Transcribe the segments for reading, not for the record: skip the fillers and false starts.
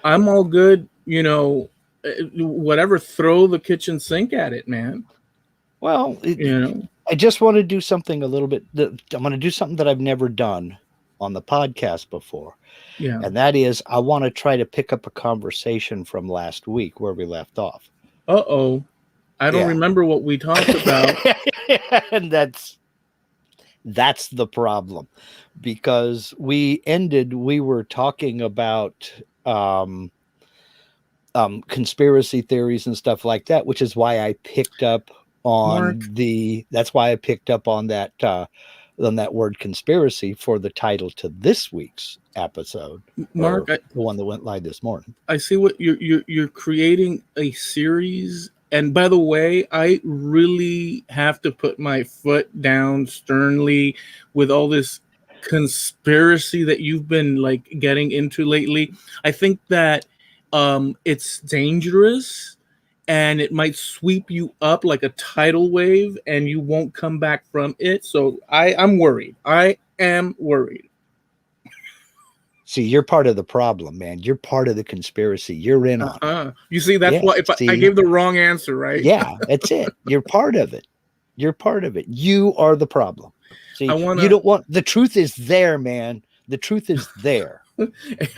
I'm all good. Whatever. Throw the kitchen sink at it, man. Well, I just want to do something a little bit. I'm going to do something that I've never done on the podcast before. Yeah. And that is, I want to try to pick up a conversation from last week where we left off. Uh-oh. I don't remember what we talked about. And that's the problem, because we were talking about conspiracy theories and stuff like that, which is why I picked up on that word conspiracy for the title to this week's episode. Mark, the one that went live this morning. I see what you're creating a series. And by the way, I really have to put my foot down sternly with all this conspiracy that you've been like getting into lately. I think that it's dangerous and it might sweep you up like a tidal wave and you won't come back from it. So I'm worried. I am worried. See, you're part of the problem, man. You're part of the conspiracy. You're in on it. You see, that's why I gave the wrong answer, right? Yeah, that's it. You're part of it. You're part of it. You are the problem. See, you don't want, the truth is there, man. The truth is there.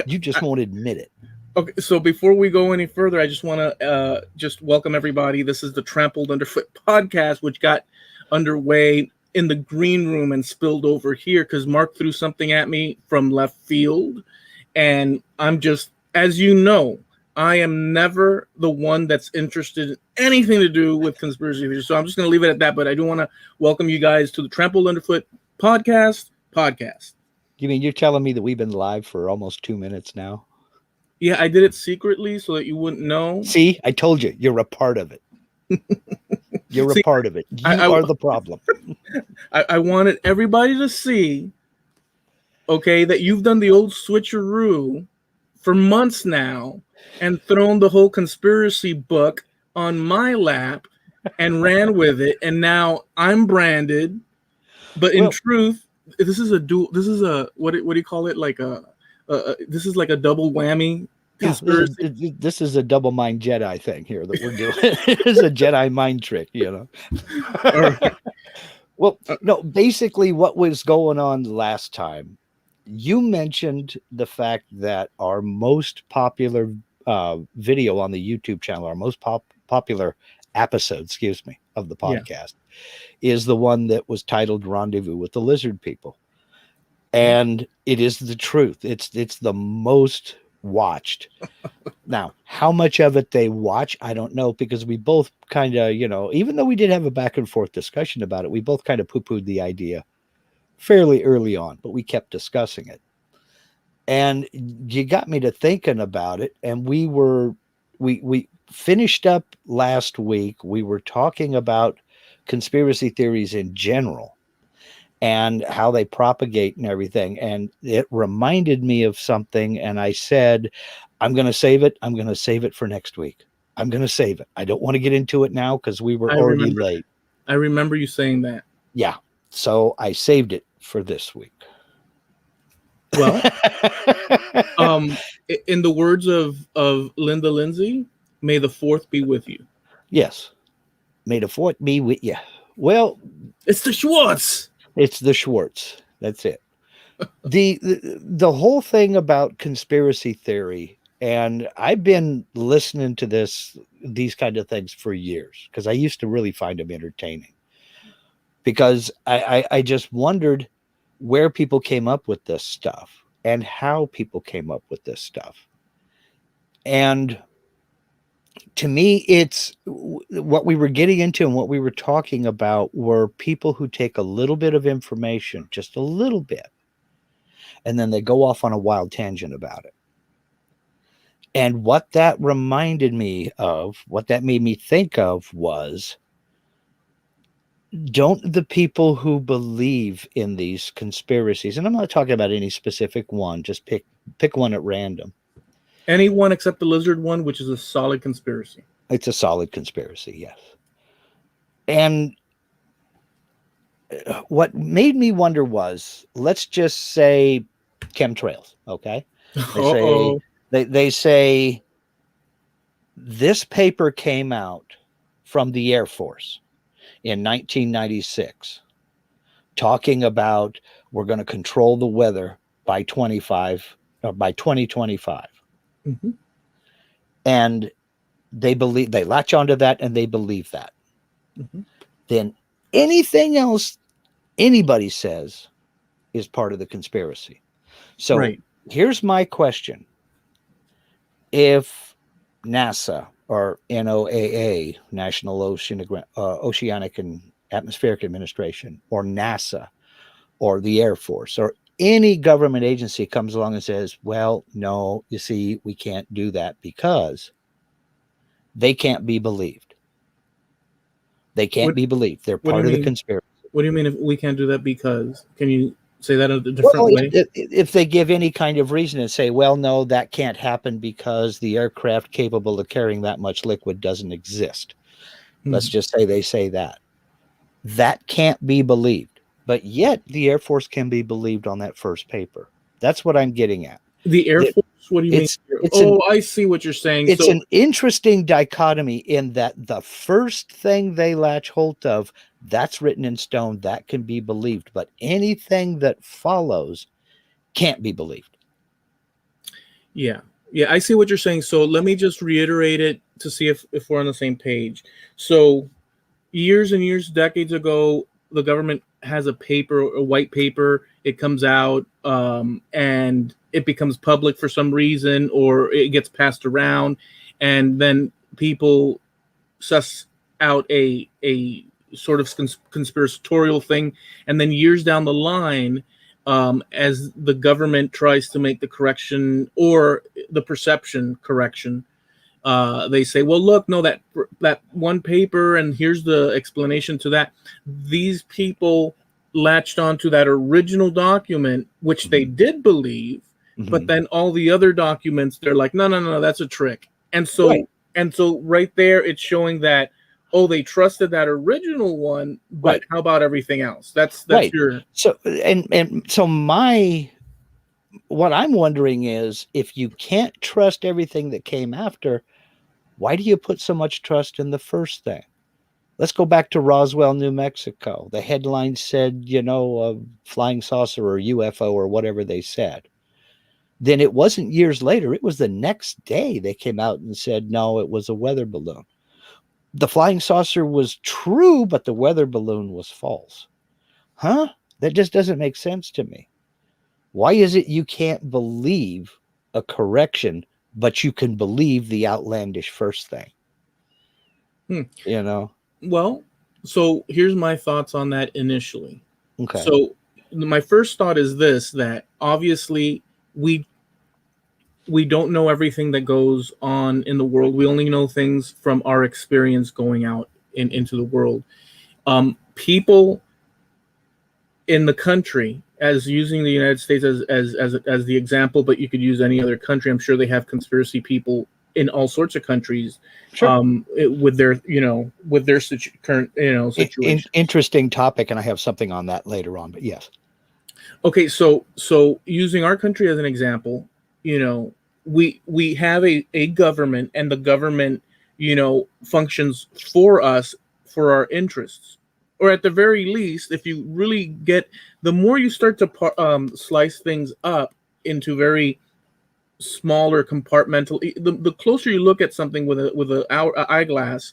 You just won't admit it. Okay, so before we go any further, I just want to just welcome everybody. This is the Trampled Underfoot Podcast, which got underway in the green room and spilled over here because Mark threw something at me from left field. And I'm just, as you know, I am never the one that's interested in anything to do with conspiracy theories. So I'm just going to leave it at that. But I do want to welcome you guys to the Trampled Underfoot Podcast. You mean you're telling me that we've been live for almost 2 minutes now? Yeah, I did it secretly so that you wouldn't know. See, I told you, you're a part of it. You're a part of it. You are the problem. I wanted everybody to see, okay, that you've done the old switcheroo for months now and thrown the whole conspiracy book on my lap and ran with it. And now I'm branded. But in truth, this is a what do you call it? Like this is like a double whammy. Yeah, this is a double mind Jedi thing here that we're doing. It's a Jedi mind trick, Right. Well, no, basically what was going on last time, you mentioned the fact that our most popular video on the YouTube channel, our most popular episode, of the podcast, is the one that was titled Rendezvous with the Lizard People. And it is the truth. It's the most watched. Now, how much of it they watch, I don't know, because we both kind of, even though we did have a back and forth discussion about it, we both kind of poo-pooed the idea fairly early on, but we kept discussing it. And you got me to thinking about it. And we finished up last week. We were talking about conspiracy theories in general and how they propagate and everything. And it reminded me of something. And I said, I'm going to save it. I'm going to save it for next week. I'm going to save it. I don't want to get into it now because we were already late. I remember you saying that. Yeah. So I saved it for this week. Well, in the words of Lindsay, may the fourth be with you. Yes. May the fourth be with you. Well, it's the Schwartz. It's the Schwartz. That's it. The whole thing about conspiracy theory, and I've been listening to these kind of things for years because I used to really find them entertaining. Because I just wondered where people came up with this stuff and how people came up with this stuff. And to me, it's what we were getting into and what we were talking about were people who take a little bit of information, just a little bit, and then they go off on a wild tangent about it. And what that reminded me of, what that made me think of was, don't the people who believe in these conspiracies, and I'm not talking about any specific one, just pick one at random. Any one except the lizard one, which is a solid conspiracy. It's a solid conspiracy, yes. And what made me wonder was, let's just say chemtrails, okay? They say this paper came out from the Air Force in 1996, talking about we're going to control the weather by 2025. Mm-hmm. And they latch onto that and they believe that. Mm-hmm. Then anything else anybody says is part of the conspiracy. So Right. here's my question. If NASA or NOAA, National Oceanic and Atmospheric Administration, or NASA, or the Air Force, or any government agency comes along and says, well, no, you see, we can't do that because they can't be believed. They can't What be believed. They're What do you part of the mean? conspiracy. What do you mean if we can't do that because? Can you say that in a different Well, way? if they give any kind of reason and say, well, no, that can't happen because the aircraft capable of carrying that much liquid doesn't exist. Let's Mm-hmm. just say they say that. That can't be believed. But yet the Air Force can be believed on that first paper. That's what I'm getting at. The Air That Force. What do you mean? it's Oh, I see what you're saying. it's So an interesting dichotomy in that the first thing they latch hold of, that's written in stone, that can be believed, but anything that follows can't be believed. yeah, yeah, I see what you're saying. So let me just reiterate it to see if we're on the same page. So years and years, decades ago, the government has a white paper. It comes out, and it becomes public for some reason, or it gets passed around, and then people suss out a sort of conspiratorial thing, and then years down the line, as the government tries to make the correction or the perception correction, they say, well, look, no, that one paper, and here's the explanation to that. These people latched onto that original document, which they did believe, but then all the other documents, they're like, no, no, no, that's a trick. And Right. so right there, it's showing that, oh, they trusted that original one, but Right. how about everything else? That's Right. your So and so what I'm wondering is, if you can't trust everything that came after, why do you put so much trust in the first thing? Let's go back to Roswell, New Mexico. The headline said, a flying saucer or UFO or whatever they said. Then it wasn't years later. It was the next day they came out and said, no, it was a weather balloon. The flying saucer was true, but the weather balloon was false. Huh? That just doesn't make sense to me. Why is it you can't believe a correction, but you can believe the outlandish first thing? Well, so here's my thoughts on that initially. Okay. So my first thought is this: that obviously we don't know everything that goes on in the world. We only know things from our experience going out into the world. People in the country, as using the United States as the example, but you could use any other country. I'm sure they have conspiracy people in all sorts of countries, Sure. with their current situation. Interesting topic, and I have something on that later on, but yes. Okay, so using our country as an example, we have a government, and the government, functions for us, for our interests, or at the very least, if you really get, the more you start to slice things up into very smaller compartmental, the closer you look at something with a eyeglass,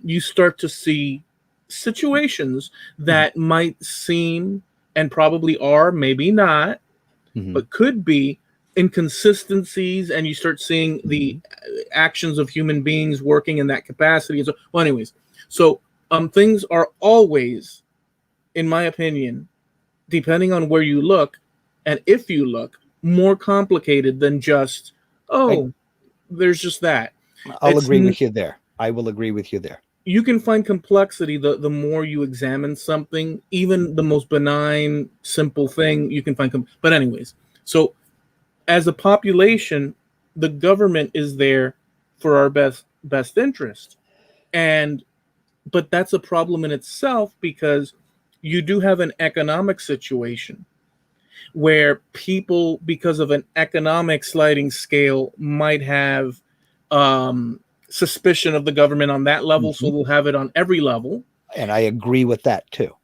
you start to see situations that might seem, and probably are, maybe not, but could be inconsistencies, and you start seeing the actions of human beings working in that capacity. And so, well, anyways, so things are always, in my opinion, depending on where you look, and if you look, more complicated than just, there's just that. I'll agree with you there. I will agree with you there. You can find complexity the more you examine something, even the most benign, simple thing, you can find. But anyways, so as a population, the government is there for our best interest. But that's a problem in itself, because you do have an economic situation. where people, because of an economic sliding scale, might have suspicion of the government on that level, so they'll have it on every level. And I agree with that too.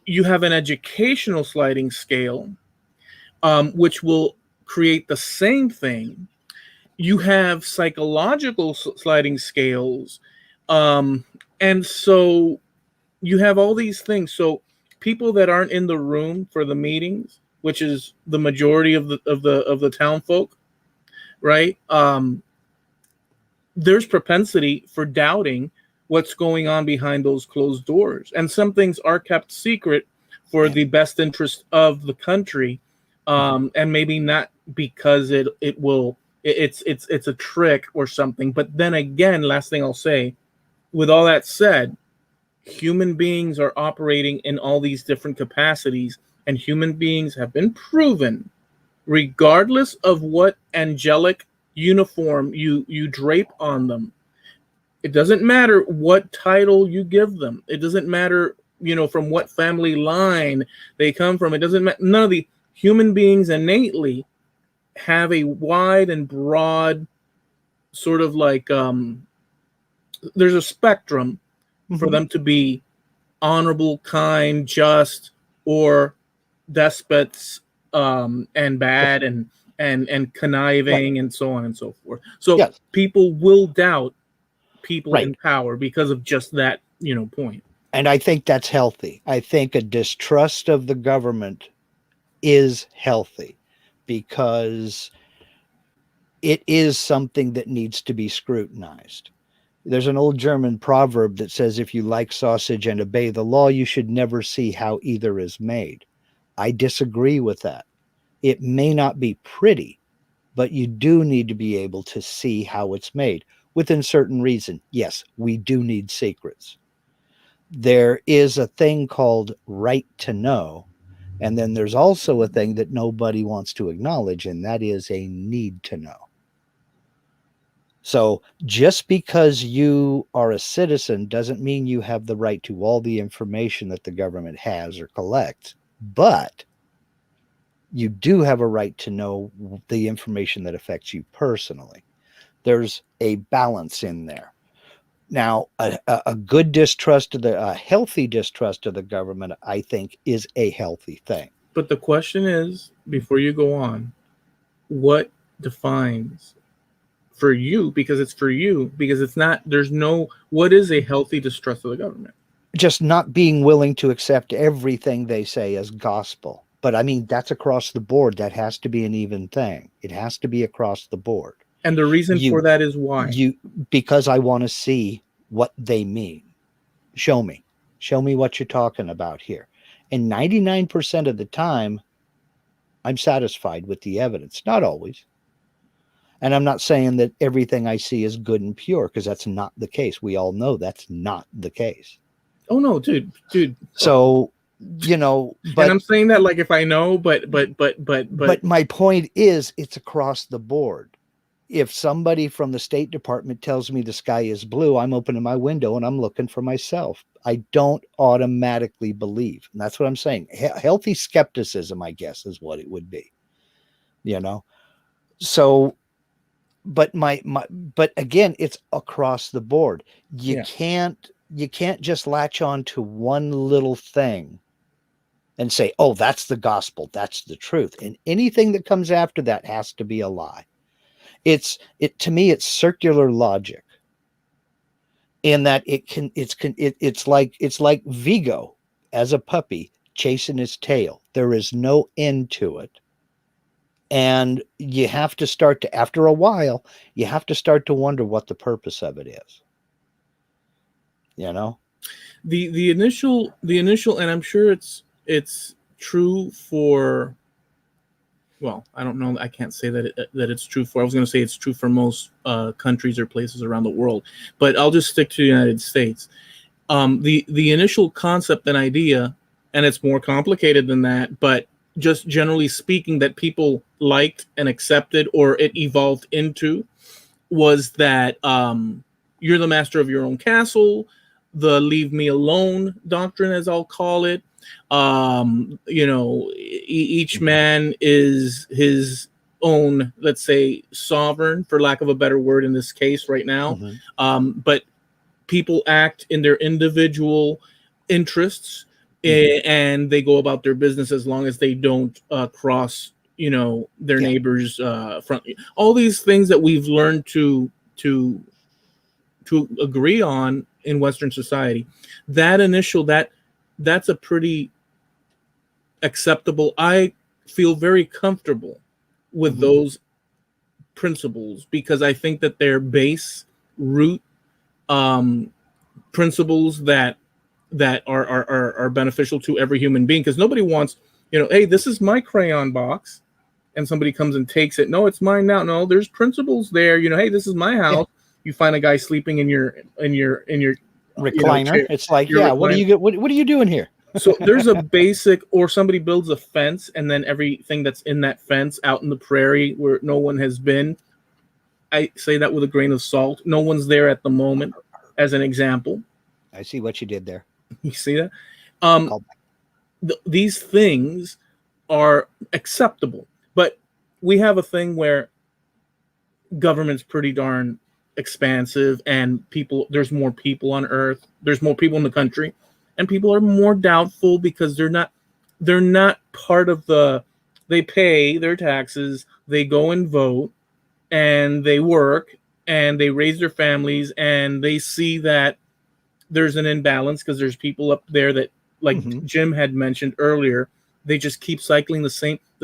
You have an educational sliding scale, which will create the same thing. You have psychological sliding scales, and so you have all these things. So people that aren't in the room for the meetings, which is the majority of the town folk, right? There's propensity for doubting what's going on behind those closed doors, and some things are kept secret for the best interest of the country, and maybe not because it's a trick or something. But then again, last thing I'll say, with all that said, human beings are operating in all these different capacities, and human beings have been proven, regardless of what angelic uniform you drape on them. It doesn't matter what title you give them. It doesn't matter, from what family line they come from. It doesn't matter. None of the human beings innately have a wide and broad sort of like, there's a spectrum for them to be honorable, kind, just, or despots, and bad, and conniving, and so on and so forth. So people will doubt people in power because of just that, point. And I think that's healthy. I think a distrust of the government is healthy, because it is something that needs to be scrutinized. There's an old German proverb that says, if you like sausage and obey the law, you should never see how either is made. I disagree with that. It may not be pretty, but you do need to be able to see how it's made within certain reason. Yes, we do need secrets. There is a thing called right to know. And then there's also a thing that nobody wants to acknowledge, and that is a need to know. So just because you are a citizen doesn't mean you have the right to all the information that the government has or collects, but you do have a right to know the information that affects you personally. There's a balance in there. Now, a good distrust of a healthy distrust of the government, I think, is a healthy thing. But the question is, before you go on, what defines for you, because it's for you, because it's not, what is a healthy distrust of the government? Just not being willing to accept everything they say as gospel. But I mean, that's across the board. That has to be an even thing. It has to be across the board. And the reason for that is why? Because I want to see what they mean. Show me what you're talking about here. And 99% of the time, I'm satisfied with the evidence. Not always. And I'm not saying that everything I see is good and pure, because that's not the case. We all know that's not the case. Oh no, dude. So, but and I'm saying that like if I know, but my point is, it's across the board. If somebody from the State Department tells me the sky is blue, I'm opening my window and I'm looking for myself. I don't automatically believe. And that's what I'm saying. Healthy skepticism, I guess, is what it would be. So, but but again, it's across the board. You can't just latch on to one little thing and say, oh, that's the gospel, that's the truth. And anything that comes after that has to be a lie. To me, it's circular logic, in that it's like Vigo as a puppy chasing his tail. There is no end to it. And you have to after a while, you have to start to wonder what the purpose of it is. The initial, and I'm sure it's true for, well, I don't know. I can't say that it's true for. I was going to say it's true for most countries or places around the world, but I'll just stick to the United States. The initial concept and idea, and it's more complicated than that, but just generally speaking, that people liked and accepted, or it evolved into, was that you're the master of your own castle. the leave me alone doctrine, as I'll call it. Each man is his own, let's say, sovereign, for lack of a better word in this case right now. But people act in their individual interests, and they go about their business as long as they don't cross, their neighbor's front. All these things that we've learned to agree on in Western society. That's a pretty acceptable. I feel very comfortable with those principles, because I think that they're base root principles that are beneficial to every human being, because nobody wants, hey, this is my crayon box, and somebody comes and takes it. No, it's mine now. No, there's principles there. Hey, this is my house. You find a guy sleeping in your recliner. It's like, yeah, what are you doing here? So there's a basic, or somebody builds a fence, and then everything that's in that fence out in the prairie where no one has been. I say that with a grain of salt. No one's there at the moment, as an example. I see what you did there. You see that? These things are acceptable, but we have a thing where government's pretty darn expansive, and there's more people on Earth. There's more people in the country, and people are more doubtful because they're not part of they pay their taxes, they go and vote, and they work, and they raise their families, and they see that there's an imbalance because there's people up there that, like Jim had mentioned earlier, they just keep cycling the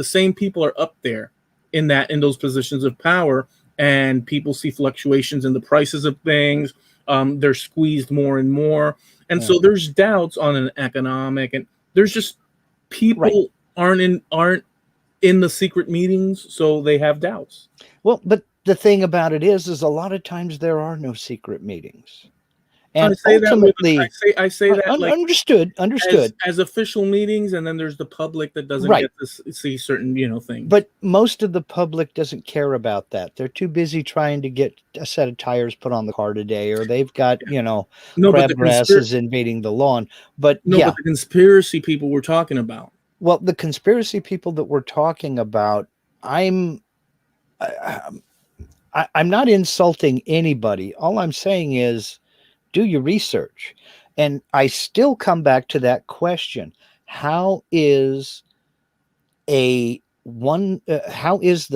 same people are up there in those positions of power, and people see fluctuations in the prices of things. They're squeezed more and more. And so there's doubts on an economic, and there's just people aren't in the secret meetings, so they have doubts. Well, but the thing about it is a lot of times there are no secret meetings. And I say that understood as official meetings, and then there's the public that doesn't get to see certain things. But most of the public doesn't care about that. They're too busy trying to get a set of tires put on the car today, or they've got crabgrass is invading the lawn. But but the conspiracy people we're talking about. Well, the conspiracy people that we're talking about, I'm not insulting anybody. All I'm saying is, do your research. And I still come back to that question. How is the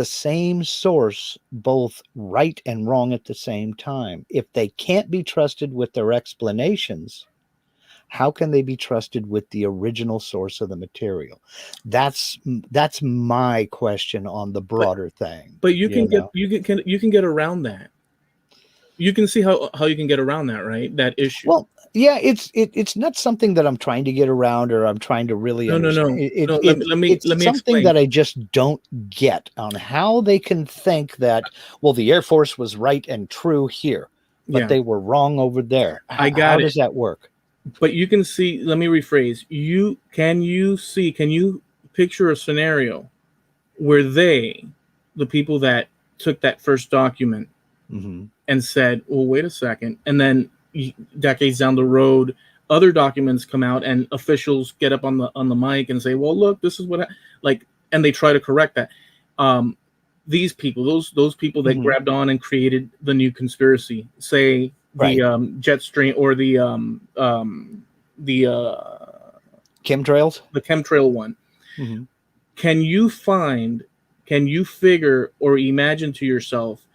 same source both right and wrong at the same time? If they can't be trusted with their explanations, how can they be trusted with the original source of the material? That's my question on the broader thing. But you can get around that. You can see how you can get around that, right? That issue. Well, yeah, it's not something that I'm trying to get around, or I'm trying to really understand. Let me something explain. that I just don't get on how they can think that, well, the Air Force was right and true here, but they were wrong over there. How does that work? But you can see, let me rephrase. Can you picture a scenario where the people that took that first document and said, well, wait a second, and then decades down the road, other documents come out and officials get up on the mic and say, well, look, this is what and they try to correct that. These people, those people that grabbed on and created the new conspiracy, say the jet stream, or the chemtrails, the chemtrail one. Can you figure or imagine to yourself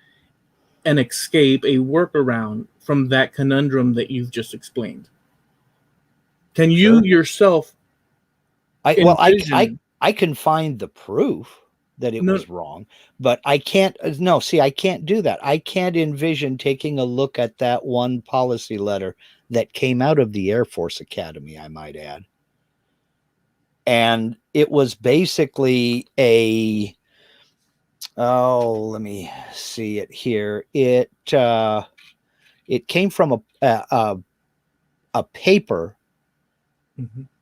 an escape, a workaround from that conundrum that you've just explained? Can you yourself? I can find the proof that it was wrong, but I can't. No, see, I can't do that. I can't envision taking a look at that one policy letter that came out of the Air Force Academy, I might add. And it was basically let me see it here. It came from a paper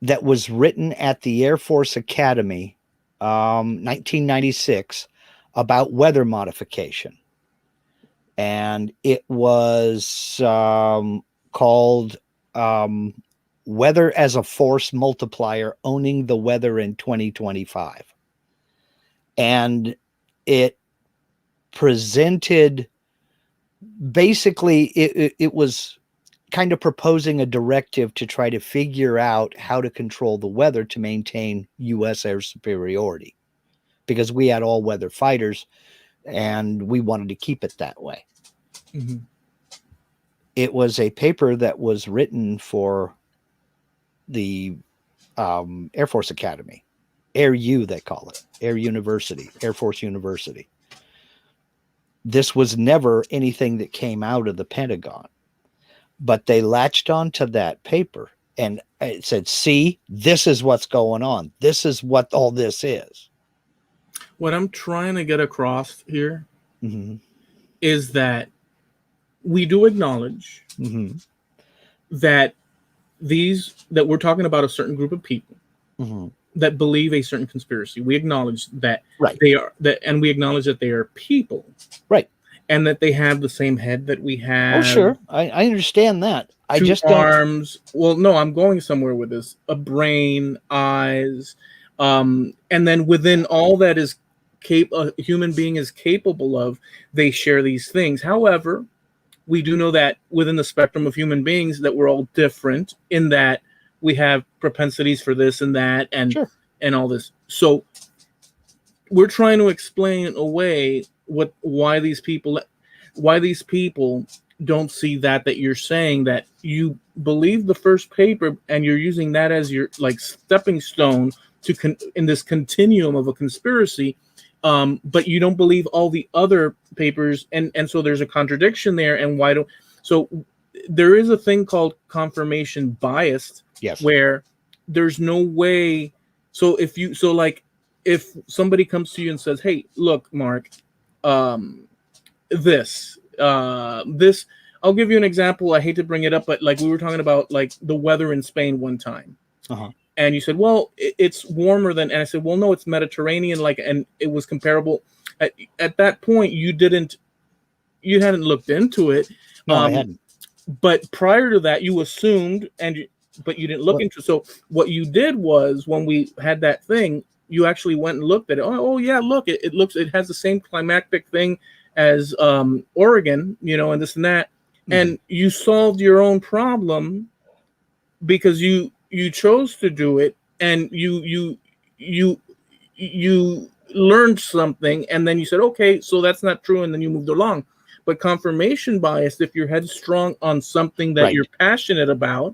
that was written at the Air Force Academy, 1996, about weather modification. And it was called weather as a force multiplier, owning the weather in 2025. And it presented, basically, it was kind of proposing a directive to try to figure out how to control the weather to maintain U.S. air superiority, because we had all weather fighters and we wanted to keep it that way. Mm-hmm. It was a paper that was written for the Air Force Academy, Air U, they call it, Air University, Air Force University. This was never anything that came out of the Pentagon, but they latched onto that paper and it said, see, this is what's going on. This is what all this is. What I'm trying to get across here is that we do acknowledge that that we're talking about a certain group of people that believe a certain conspiracy. We acknowledge that they are that, and we acknowledge that they are people, right, and that they have the same head that we have. Oh, sure, I understand that. I just arms. Well, no, I'm going somewhere with this. A brain, eyes, and then within all that is a human being is capable of, they share these things. However, we do know that within the spectrum of human beings that we're all different in that we have propensities for this and that and all this. So we're trying to explain away why these people don't see that you're saying, that you believe the first paper and you're using that as your like stepping stone to in this continuum of a conspiracy. But you don't believe all the other papers, and so there's a contradiction there. And so there is a thing called confirmation bias, where there's no way. So if somebody comes to you and says, "Hey, look, Mark, this, I'll give you an example. I hate to bring it up, but like we were talking about like the weather in Spain one time. And you said, well, it's warmer than, and I said, well, no, it's Mediterranean. And it was comparable. At that point, you hadn't looked into it. No, I hadn't. But prior to that, you assumed, but you didn't look into it. So what you did was, when we had that thing, you actually went and looked at it. Oh yeah, look, it has the same climactic thing as Oregon, and this and that. And you solved your own problem because you chose to do it, and you learned something, and then you said, okay, so that's not true, and then you moved along. But confirmation bias, if you're headstrong on something that you're passionate about,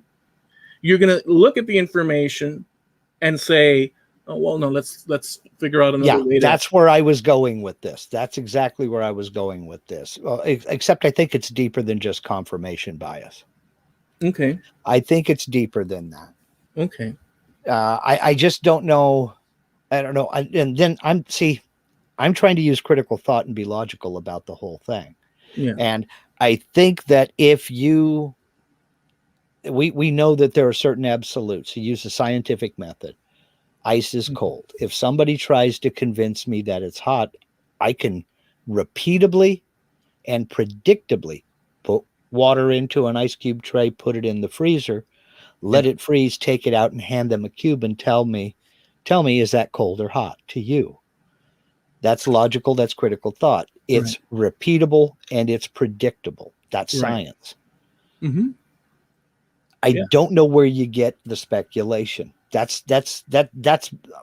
you're going to look at the information and say, oh, well, no, let's figure out another way. That's where I was going with this. That's exactly where I was going with this. Except I think it's deeper than just confirmation bias. Okay. I think it's deeper than that. Okay. I just don't know. I don't know. And then I'm trying to use critical thought and be logical about the whole thing. Yeah. And I think that we know that there are certain absolutes. You use the scientific method. Ice is cold. If somebody tries to convince me that it's hot, I can repeatably and predictably put water into an ice cube tray, put it in the freezer, let it freeze, take it out, and hand them a cube and tell me, is that cold or hot to you? That's logical. That's critical thought. It's repeatable and it's predictable. That's science. I don't know where you get the speculation. That's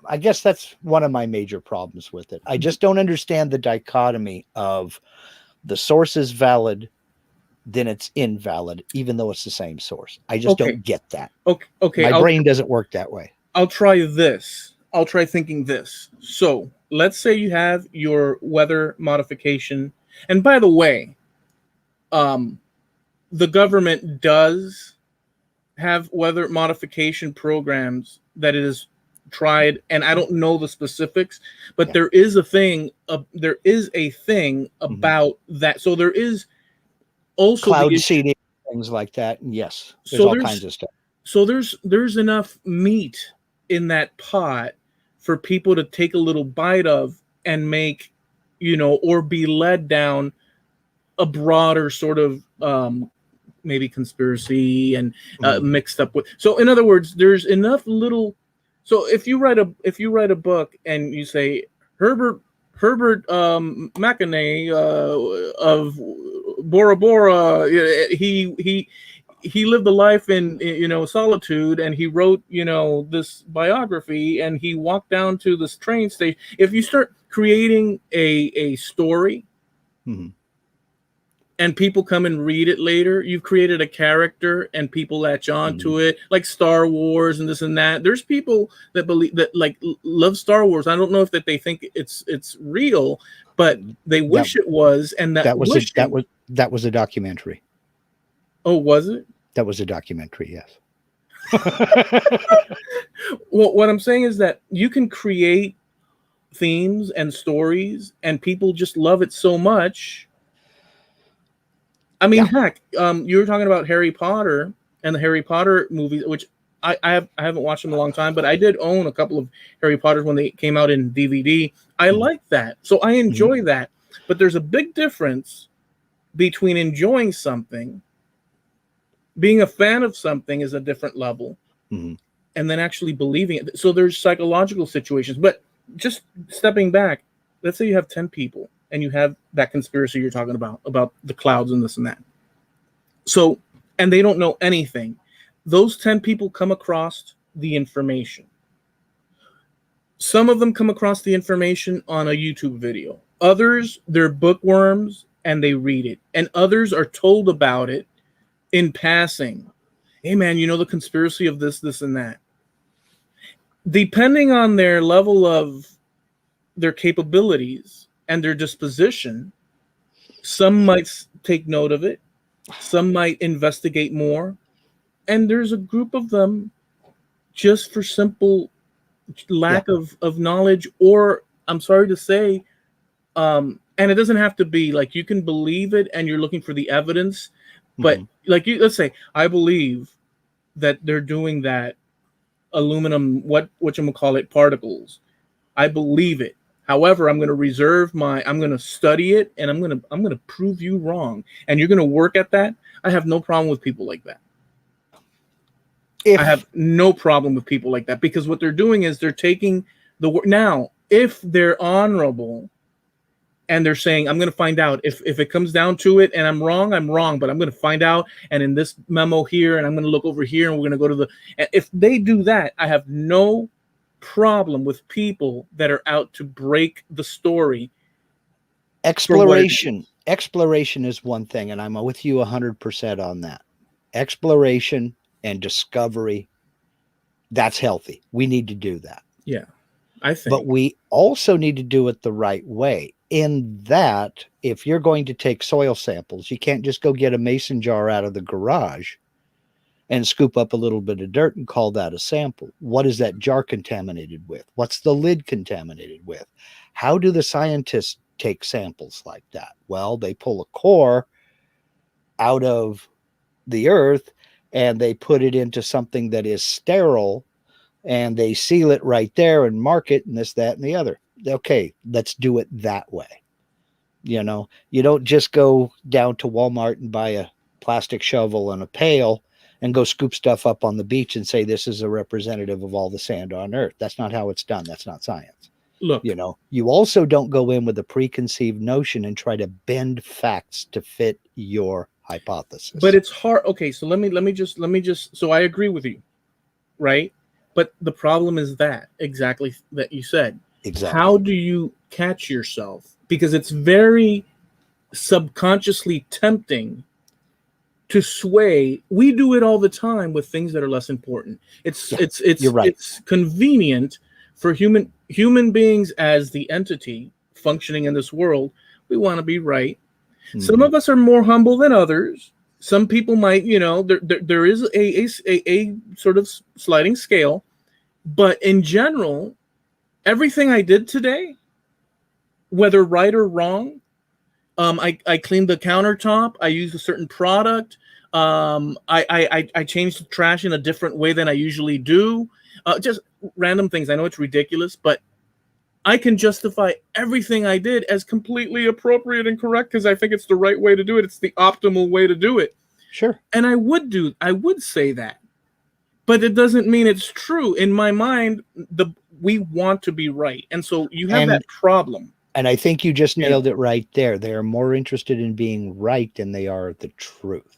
I guess that's one of my major problems with it. I just don't understand the dichotomy of the source is valid, then it's invalid, even though it's the same source. I just don't get that. Okay. My brain doesn't work that way. I'll try this. I'll try thinking this. So let's say you have your weather modification. And by the way, the government does have weather modification programs that it is tried, and I don't know the specifics, but there is a thing about that. So there is also cloud seeding, things like that. And yes, there's all kinds of stuff. So there's enough meat in that pot for people to take a little bite of and make, or be led down a broader sort of maybe conspiracy and Mhm. mixed up with. So in other words, there's enough little. So if you write a book and you say Herbert McInerney of Bora Bora, he lived a life in solitude, and he wrote this biography, and he walked down to this train station. If you start creating a story Mhm. and people come and read it later, you've created a character and people latch on Mhm. to it, like Star Wars and this and that. There's people that believe that, like, love Star Wars. I don't know if that they think it's real, but they That wish it was, and that that was a wishing. that was a documentary. Oh, was it? That was a documentary, yes. Well, what I'm saying is that you can create themes and stories, and people just love it so much. I mean, Yeah. heck, you were talking about Harry Potter and the Harry Potter movies, which I haven't watched them in a long time, but I did own a couple of Harry Potters when they came out in DVD. I Mhm. like that, so I Mhm. enjoy that. But there's a big difference between enjoying something, being a fan of something is a different level, Mhm. and then actually believing it. So there's psychological situations. But just stepping back, let's say you have 10 people and you have that conspiracy you're talking about the clouds and this and that. So, and they don't know anything. Those 10 people come across the information. Some of them come across the information on a YouTube video. Others, they're bookworms and they read it. And others are told about it in passing. Hey man, you know the conspiracy of this, and that. Depending on their level of their capabilities and their disposition, some might take note of it, some might investigate more, and there's a group of them just for simple Yeah. lack of knowledge, or I'm sorry to say, and it doesn't have to be like you can believe it and you're looking for the evidence, but Mhm. like let's say I believe that they're doing that aluminum, whatchamacallit, particles. I believe it. However, I'm going to study it, and I'm going to prove you wrong. And you're going to work at that. I have no problem with people like that. I have If no problem with people like that, because what they're doing is they're taking the work. Now, if they're honorable and they're saying, I'm going to find out if it comes down to it and I'm wrong, but I'm going to find out. And in this memo here, and I'm going to look over here, and we're going to go to if they do that, I have no problem with people that are out to break the story for what it is. exploration is one thing, and I'm with you 100% on that. Exploration and discovery, that's healthy. We need to do that. Yeah, I But think. we also need to do it the right way. In that, if you're going to take soil samples, you can't just go get a mason jar out of the garage and scoop up a little bit of dirt and call that a sample. What is that jar contaminated with? What's the lid contaminated with? How do the scientists take samples like that? Well, they pull a core out of the earth and they put it into something that is sterile, and they seal it right there and mark it and this, that, and the other. Okay, let's do it that way. You don't just go down to Walmart and buy a plastic shovel and a pail and go scoop stuff up on the beach and say this is a representative of all the sand on earth. That's not how it's done. That's not science. Look, You also don't go in with a preconceived notion and try to bend facts to fit your hypothesis. but it's hard. Okay, so let me just. So I agree with you, right? But the problem is that exactly that you said. Exactly. How do you catch yourself? Because it's very subconsciously tempting to sway. We do it all the time with things that are less important. It's Yeah, it's you're it's right. it's convenient for human beings as the entity functioning in this world. We want to be right. Some Mhm. of us are more humble than others. Some people might, there is a sort of sliding scale, but in general, everything I did today, whether right or wrong, I cleaned the countertop. I used a certain product. I changed the trash in a different way than I usually do. Just random things. I know it's ridiculous, but I can justify everything I did as completely appropriate and correct because I think it's the right way to do it. It's the optimal way to do it. Sure. And I would say that, but it doesn't mean it's true. In my mind, we want to be right. And so you have that problem. And I think you just nailed it right there. They are more interested in being right than they are the truth.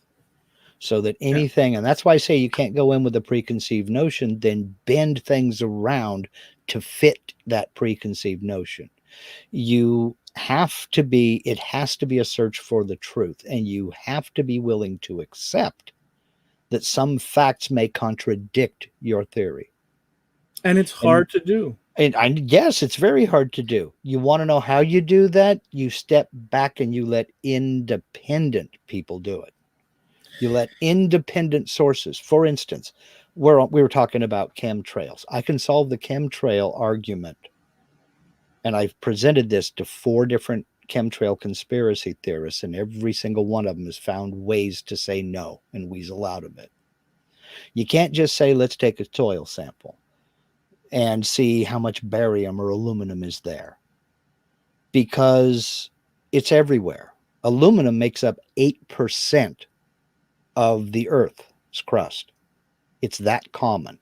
So that anything, and that's why I say you can't go in with a preconceived notion, then bend things around to fit that preconceived notion. It has to be a search for the truth, and you have to be willing to accept that some facts may contradict your theory. And it's hard to do. And yes, it's very hard to do. You want to know how you do that? You step back and you let independent people do it. You let independent sources, for instance, we were talking about chemtrails. I can solve the chemtrail argument. And I've presented this to 4 different chemtrail conspiracy theorists, and every single one of them has found ways to say no and weasel out of it. You can't just say, let's take a soil sample and see how much barium or aluminum is there, because it's everywhere. Aluminum makes up 8% of the Earth's crust. It's that common.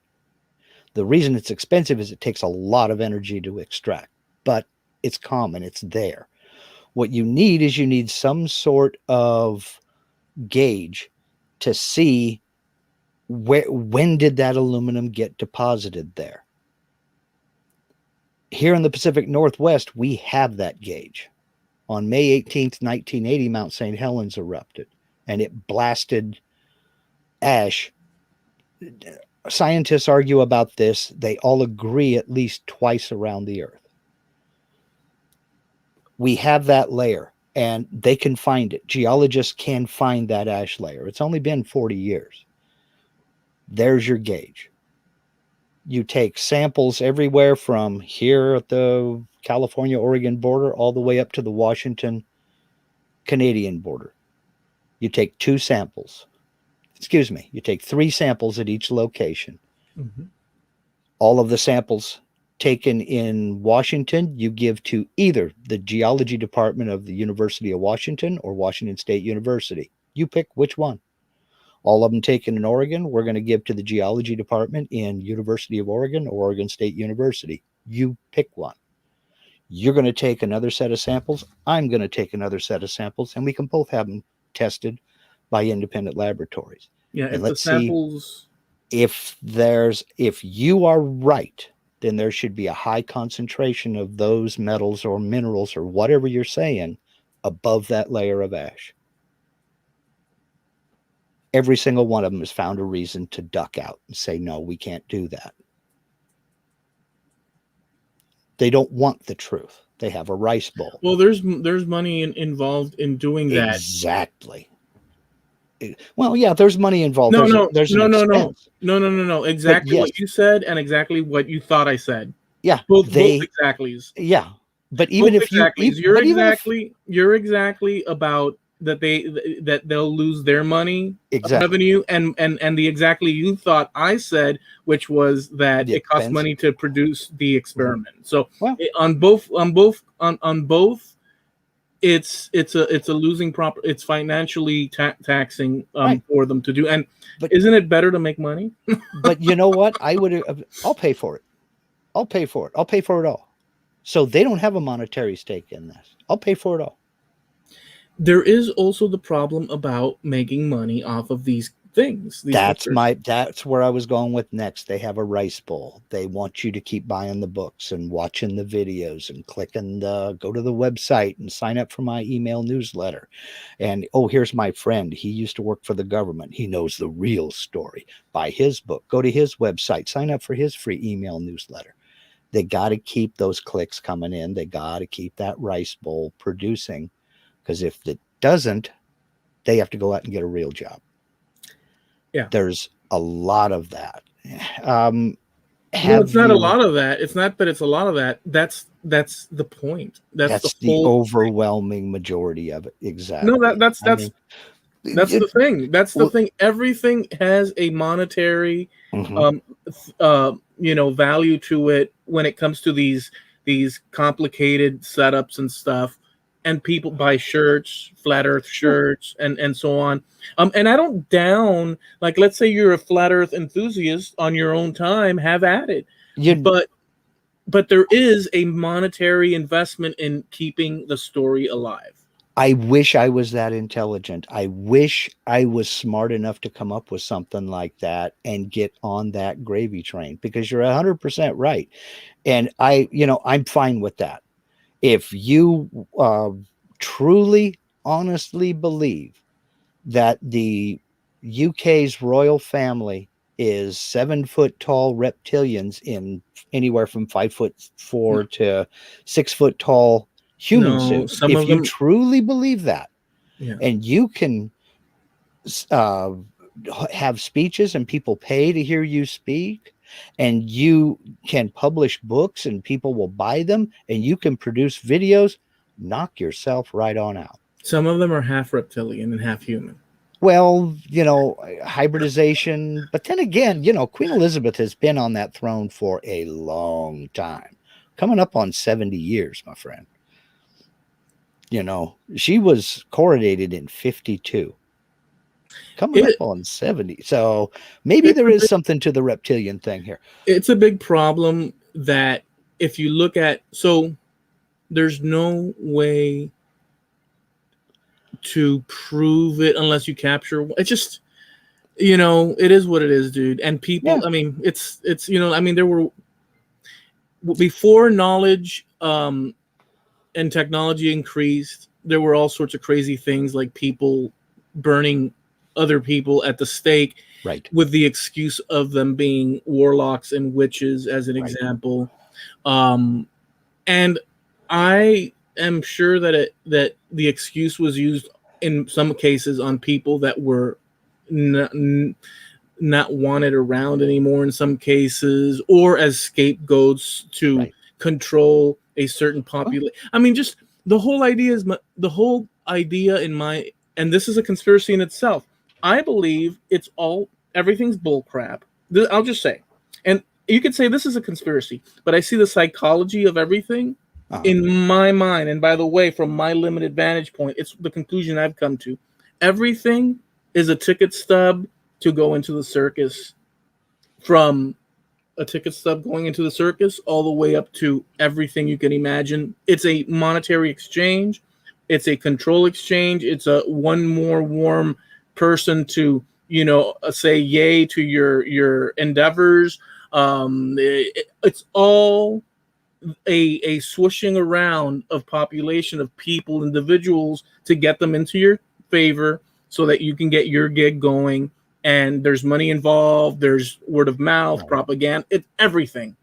The reason it's expensive is it takes a lot of energy to extract, but it's common. It's there. What you need some sort of gauge to see when did that aluminum get deposited there. Here in the Pacific Northwest, we have that gauge. On May 18th, 1980, Mount St. Helens erupted, and it blasted ash. Scientists argue about this. They all agree at least twice around the Earth. We have that layer, and they can find it. Geologists can find that ash layer. It's only been 40 years. There's your gauge. You take samples everywhere from here at the California-Oregon border all the way up to the Washington-Canadian border. You take 2 samples. Excuse me. You take 3 samples at each location. Mm-hmm. All of the samples taken in Washington, you give to either the geology department of the University of Washington or Washington State University. You pick which one. All of them taken in Oregon, we're going to give to the geology department in University of Oregon or Oregon State University. You pick one. You're going to take another set of samples. I'm going to take another set of samples, and we can both have them tested by independent laboratories. Yeah, and if let's the samples... see if you are right, then there should be a high concentration of those metals or minerals or whatever you're saying above that layer of ash. Every single one of them has found a reason to duck out and say, no, we can't do that. They don't want the truth. They have a rice bowl. Well, there's money involved in doing that. Exactly. Well, yeah, there's money involved. No. Exactly yes. What you said and exactly what you thought I said. Yeah, both exactlys. Yeah, but even both if you're exactly about that they'll lose their money revenue, and the exactly you thought I said, which was that it costs money to produce the experiment. So on both it's a losing proper. It's financially taxing for them to do. But isn't it better to make money? But you know what? I'll pay for it. I'll pay for it all. So they don't have a monetary stake in this. I'll pay for it all. There is also the problem about making money off of these things. That's where I was going with next. They have a rice bowl. They want you to keep buying the books and watching the videos and clicking go to the website and sign up for my email newsletter. And here's my friend. He used to work for the government. He knows the real story. Buy his book. Go to his website. Sign up for his free email newsletter. They got to keep those clicks coming in. They got to keep that rice bowl producing. Because if it doesn't, they have to go out and get a real job. Yeah. There's a lot of that. It's not a lot of that. It's not that it's a lot of that. That's the point. That's the overwhelming majority of it. Exactly. No, that's the thing. That's the thing. Everything has a monetary value to it when it comes to these complicated setups and stuff. and people buy shirts, flat Earth shirts, and so on. And I don't down, like, let's say you're a flat Earth enthusiast on your own time, have at it. You, But there is a monetary investment in keeping the story alive. I wish I was that intelligent. I wish I was smart enough to come up with something like that and get on that gravy train, because you're 100% right. And I'm fine with that. If you truly, honestly believe that the UK's royal family is 7 foot tall reptilians in anywhere from 5'4" to 6 foot tall human No, suits, some if of you them, truly believe that, yeah. and you can uh, have speeches and people pay to hear you speak, and you can publish books and people will buy them, and you can produce videos, knock yourself right on out. Some of them are half reptilian and half human. Well, hybridization, but then again, Queen Elizabeth has been on that throne for a long time, coming up on 70 years, my friend. She was coronated in 52, coming up It, on 70. So maybe it's there a is big, something to the reptilian thing here. it's a big problem that if you look at, so there's no way to prove it unless you capture. It's just, it is what it is, dude. And Yeah, people, I mean, it's I mean, there were, before knowledge and technology increased, there were all sorts of crazy things, like people burning other people at the stake right, with the excuse of them being warlocks and witches, as an right. example. Um, and I am sure that the excuse was used in some cases on people that were not, not wanted around anymore in some cases, or as scapegoats to Right. control a certain Well, population. I mean, just the whole idea is the whole idea in my, and this is a conspiracy in itself. I believe it's all, everything's bull crap. I'll just say, and you could say this is a conspiracy, but I see the psychology of everything uh, in my mind. And by the way, from my limited vantage point, it's the conclusion I've come to. Everything is a ticket stub to go into the circus, from a ticket stub going into the circus all the way up to everything you can imagine. It's a monetary exchange. It's a control exchange. It's a one more warm person to, say yay to your endeavors. It's all a swooshing around of population of people, individuals, to get them into your favor so that you can get your gig going. And there's money involved. There's word of mouth, right. propaganda. It's everything.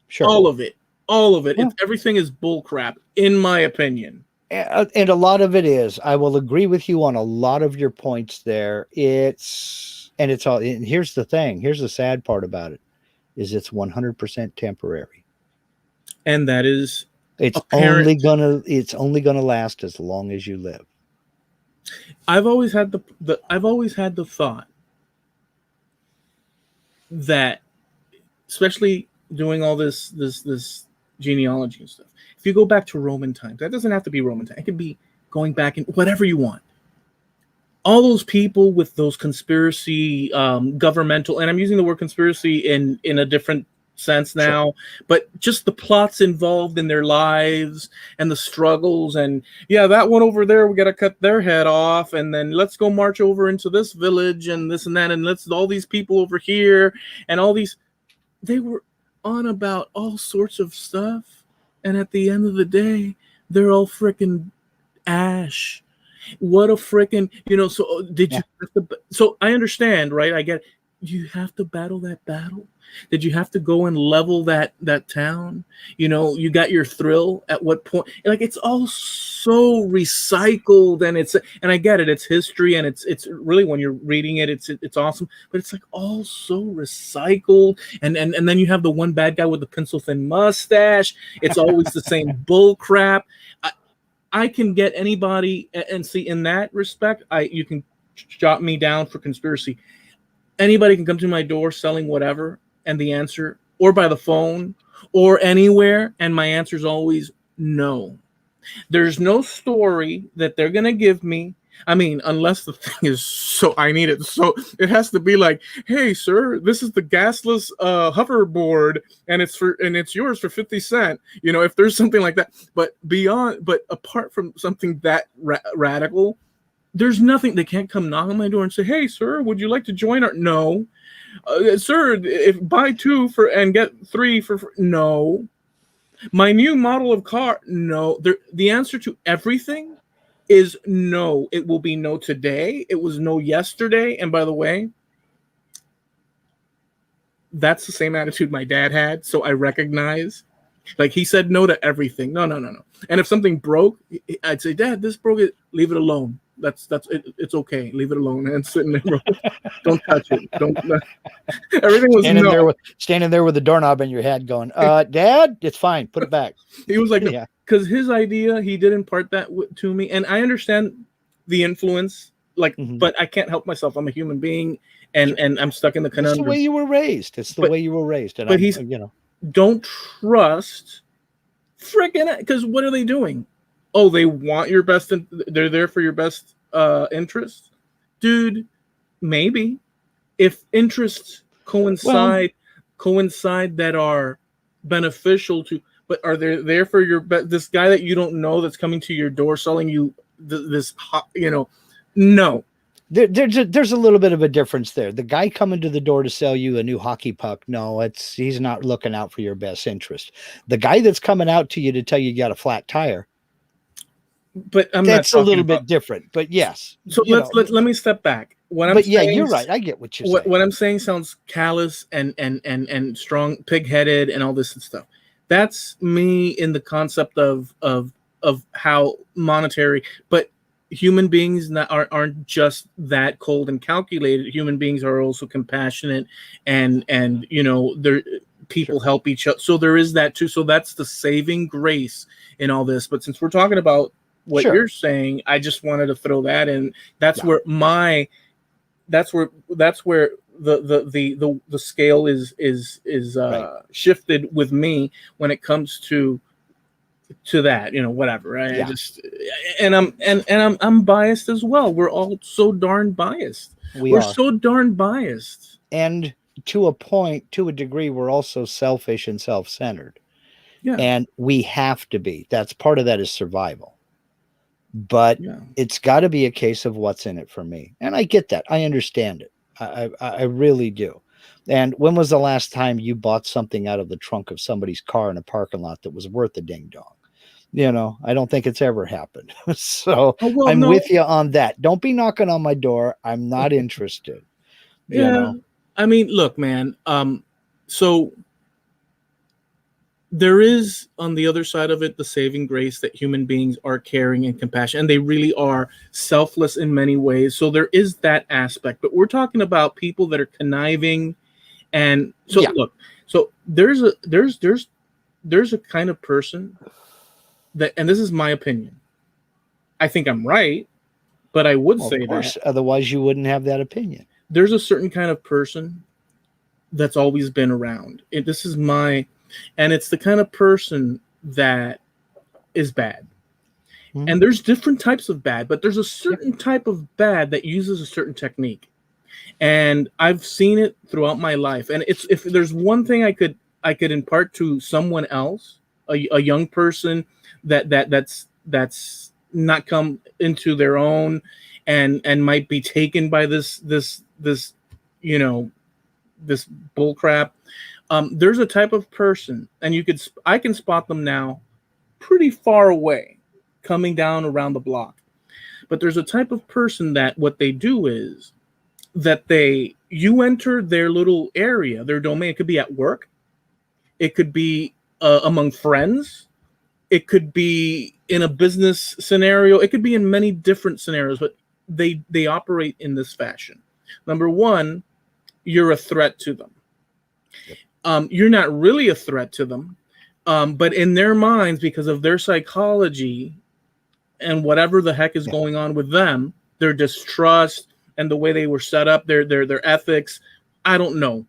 Sure. All of it. All of it. Well, Everything is bull crap, in my opinion. and a lot of it is. I will agree with you on a lot of your points there. It's all. And here's the thing. Here's the sad part about it: is it's 100% temporary. And that is It's only apparent. gonna last as long as you live. I've always had the thought that, especially doing all this genealogy and stuff, if you go back to Roman times, that doesn't have to be Roman time. It could be going back in whatever you want. All those people with those conspiracy, governmental, and I'm using the word conspiracy in a different sense Sure. now, but just the plots involved in their lives and the struggles, and yeah, that one over there, we got to cut their head off, and then let's go march over into this village and this and that, and let's all these people over here, and all these, they were on about all sorts of stuff, and at the end of the day, they're all freaking ash. What a freaking, so did Yeah. you have to, so I understand, right? I get it. You have to battle that battle. Did you have to go and level that town? You got your thrill at what point? Like, it's all so recycled, and I get it. It's history, and it's really, when you're reading it, it's awesome. But it's like all so recycled, and then you have the one bad guy with the pencil thin mustache. It's always the same bull crap. I can get anybody, and see, in that respect, you can jot me down for conspiracy. Anybody can come to my door selling whatever, and the answer, or by the phone, or anywhere, and my answer is always no. There's no story that they're gonna give me. I mean, unless the thing is so I need it. So it has to be like, hey, sir, this is the gasless hoverboard, and it's yours for 50 cents. You know, if there's something like that. But apart from something that radical, there's nothing. They can't come knock on my door and say, hey, sir, would you like to join our? No. Sir, if buy two for and get three for no. My new model of car, no. The answer to everything is no. It will be no today. It was no yesterday. And by the way, that's the same attitude my dad had. So I recognize, like, he said no to everything. No. And if something broke, I'd say, Dad, this broke. It. Leave it alone. That's it. It's okay. Leave it alone. And sitting there, don't touch it. Don't. Everything was standing there with the doorknob in your head, going, Dad, it's fine. Put it back. He was like, yeah, because his idea, he did impart that to me, and I understand the influence. Like, but I can't help myself. I'm a human being, and I'm stuck in the conundrum. It's the way you were raised. It's the way you were raised. And but he's, don't trust freaking, because what are they doing? Oh, they want your best. They're there for your best interest, dude. Maybe if interests coincide that are beneficial to, but are they there for your this guy that you don't know that's coming to your door selling you this hot, no. There's a little bit of a difference there. The guy coming to the door to sell you a new hockey puck, no, he's not looking out for your best interest. The guy that's coming out to you to tell you got a flat tire. But that's a little bit different. But yes. So let me step back. You're right. I get what you're saying. What I'm saying sounds callous and strong, pig-headed, and all this and stuff. That's me in the concept of how monetary, but human beings aren't just that cold and calculated. Human beings are also compassionate, and people help each other. So there is that too. So that's the saving grace in all this. But since we're talking about what you're saying, I just wanted to throw that in. That's where the scale is shifted with me when it comes to that, whatever. Right? Yeah. I'm biased as well. We're all so darn biased. We're so darn biased. And to a degree, we're also selfish and self-centered. Yeah. And we have to be. That's part of that is survival. But it's got to be a case of what's in it for me. And I get that. I understand it. I really do. And when was the last time you bought something out of the trunk of somebody's car in a parking lot that was worth a ding dong? I don't think it's ever happened. So I'm with you on that. Don't be knocking on my door. I'm not interested. I mean, look, man. So there is, on the other side of it, the saving grace that human beings are caring and compassionate, and they really are selfless in many ways. So there is that aspect. But we're talking about people that are conniving, and so look. So there's a kind of person that, and this is my opinion. I think I'm right, but I would say that. Otherwise, you wouldn't have that opinion. There's a certain kind of person that's always been around. And it's the kind of person that is bad. Mm-hmm. And there's different types of bad, but there's a certain type of bad that uses a certain technique. And I've seen it throughout my life. And if there's one thing I could impart to someone else, a young person that's not come into their own and might be taken by this bull crap. There's a type of person, and I can spot them now pretty far away coming down around the block. But there's a type of person that what they do is that you enter their little area, their domain. It could be at work. It could be among friends. It could be in a business scenario. It could be in many different scenarios, but they operate in this fashion. Number one, you're a threat to them. Yep. You're not really a threat to them, but in their minds, because of their psychology and whatever the heck is going on with them, their distrust and the way they were set up, their ethics, I don't know.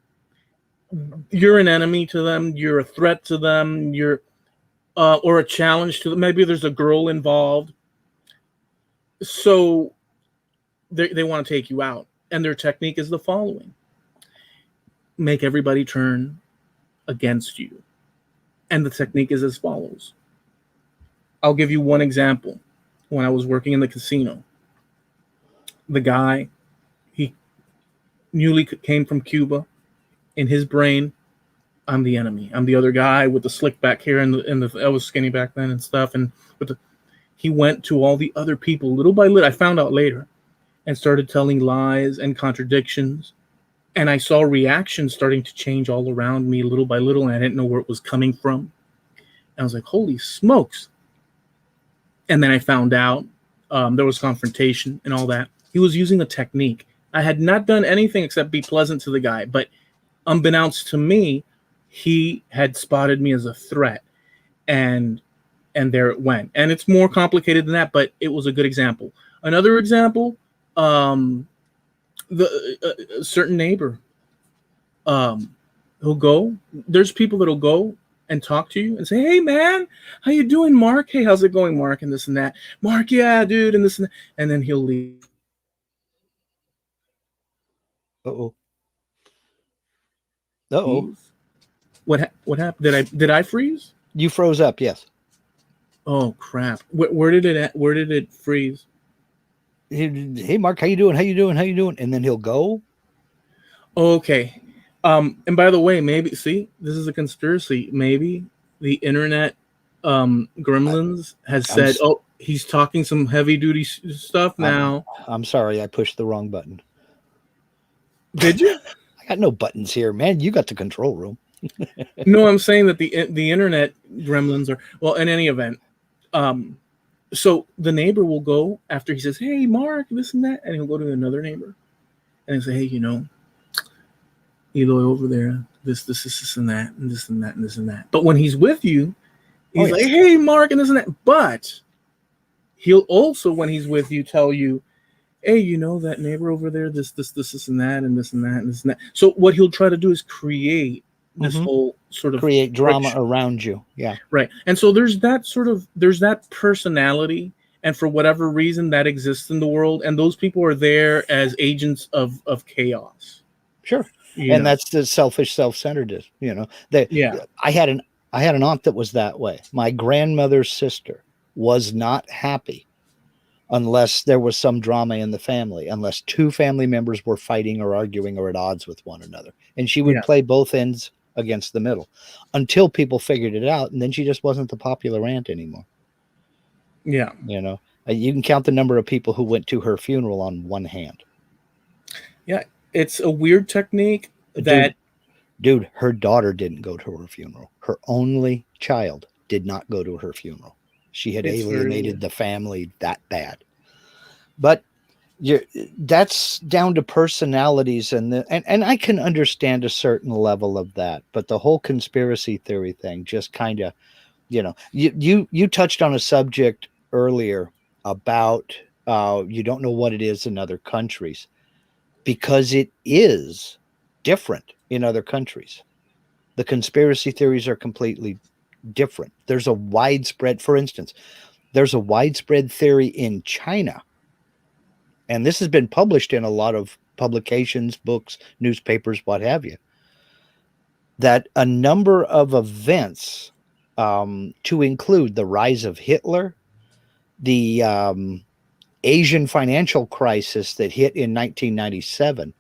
You're an enemy to them. You're a threat to them. or a challenge to maybe there's a girl involved. So they want to take you out. And their technique is the following: make everybody turn against you. And the technique is as follows. I'll give you one example. When I was working in the casino, the guy, he newly came from Cuba. In his brain, I'm the enemy. I'm the other guy with the slick back hair and I was skinny back then and stuff. And he went to all the other people little by little. I found out later, and started telling lies and contradictions. And I saw reactions starting to change all around me little by little, and I didn't know where it was coming from. And I was like, holy smokes. And then I found out there was confrontation and all that. He was using a technique. I had not done anything except be pleasant to the guy. But unbeknownst to me, he had spotted me as a threat. And there it went. And it's more complicated than that, but it was a good example. Another example, the certain neighbor, he'll go. There's people that'll go and talk to you and say, "Hey, man, how you doing, Mark? Hey, how's it going, Mark?" And this and that. Mark, yeah, dude, and this and that. And then he'll leave. Uh-oh. Uh-oh. What happened? Did I freeze? You froze up, yes. Oh crap! Where did it freeze? Hey, Mark, how you doing? How you doing? How you doing? And then he'll go. Okay. And by the way, maybe this is a conspiracy. Maybe the internet gremlins has said, "Oh, he's talking some heavy duty stuff now." I'm sorry, I pushed the wrong button. Did you? I got no buttons here, man. You got the control room. No, I'm saying that the internet gremlins are, well, in any event. So the neighbor will go after he says, "Hey, Mark, this and that," and he'll go to another neighbor and he'll say, "Hey, Eloy over there, this and that, and this and that, and this and that." But when he's with you, he's like, "Hey, Mark," and this and that. But he'll also, when he's with you, tell you, "Hey, that neighbor over there, this and that, and this and that, and this and that." So what he'll try to do is create this whole sort of create drama around you. Yeah. Right. And so there's that personality, and for whatever reason that exists in the world, and those people are there as agents of chaos. Sure. And that's the selfish self-centeredness, I had an aunt that was that way. My grandmother's sister was not happy unless there was some drama in the family, unless two family members were fighting or arguing or at odds with one another. And she would play both ends against the middle until people figured it out. And then she just wasn't the popular aunt anymore. Yeah. You can count the number of people who went to her funeral on one hand. Yeah. It's a weird technique that... Dude, her daughter didn't go to her funeral. Her only child did not go to her funeral. She had alienated the family that bad. But that's down to personalities, and I can understand a certain level of that. But the whole conspiracy theory thing just kind of, you touched on a subject earlier about you don't know what it is in other countries, because it is different in other countries. The conspiracy theories are completely different. There's a widespread, for instance, there's a widespread theory in China, and this has been published in a lot of publications, books, newspapers, what have you, that a number of events, to include the rise of Hitler, the Asian financial crisis that hit in 1997,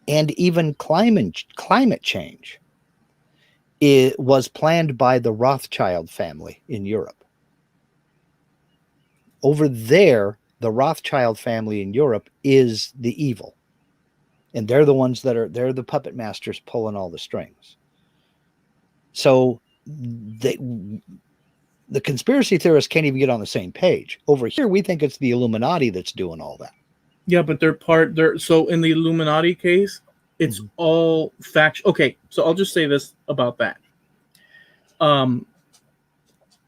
and even climate change, it was planned by the Rothschild family in Europe. Over there, the Rothschild family in Europe is the evil. And they're the ones they're the puppet masters pulling all the strings. So the conspiracy theorists can't even get on the same page. Over here, we think it's the Illuminati that's doing all that. Yeah, but so in the Illuminati case, it's all fact. Okay, so I'll just say this about that.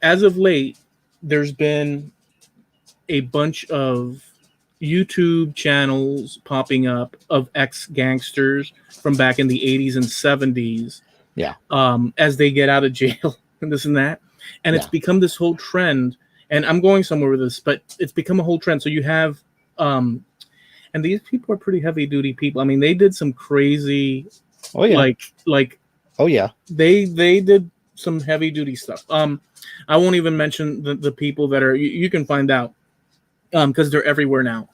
As of late, there's been a bunch of YouTube channels popping up of ex-gangsters from back in the 80s and 70s. Yeah. As they get out of jail and this and that. And it's become this whole trend. And I'm going somewhere with this, but it's become a whole trend. So you have, and these people are pretty heavy duty people. I mean, they did some crazy, like, oh yeah, they did some heavy duty stuff. I won't even mention the people that are, you can find out, because they're everywhere now.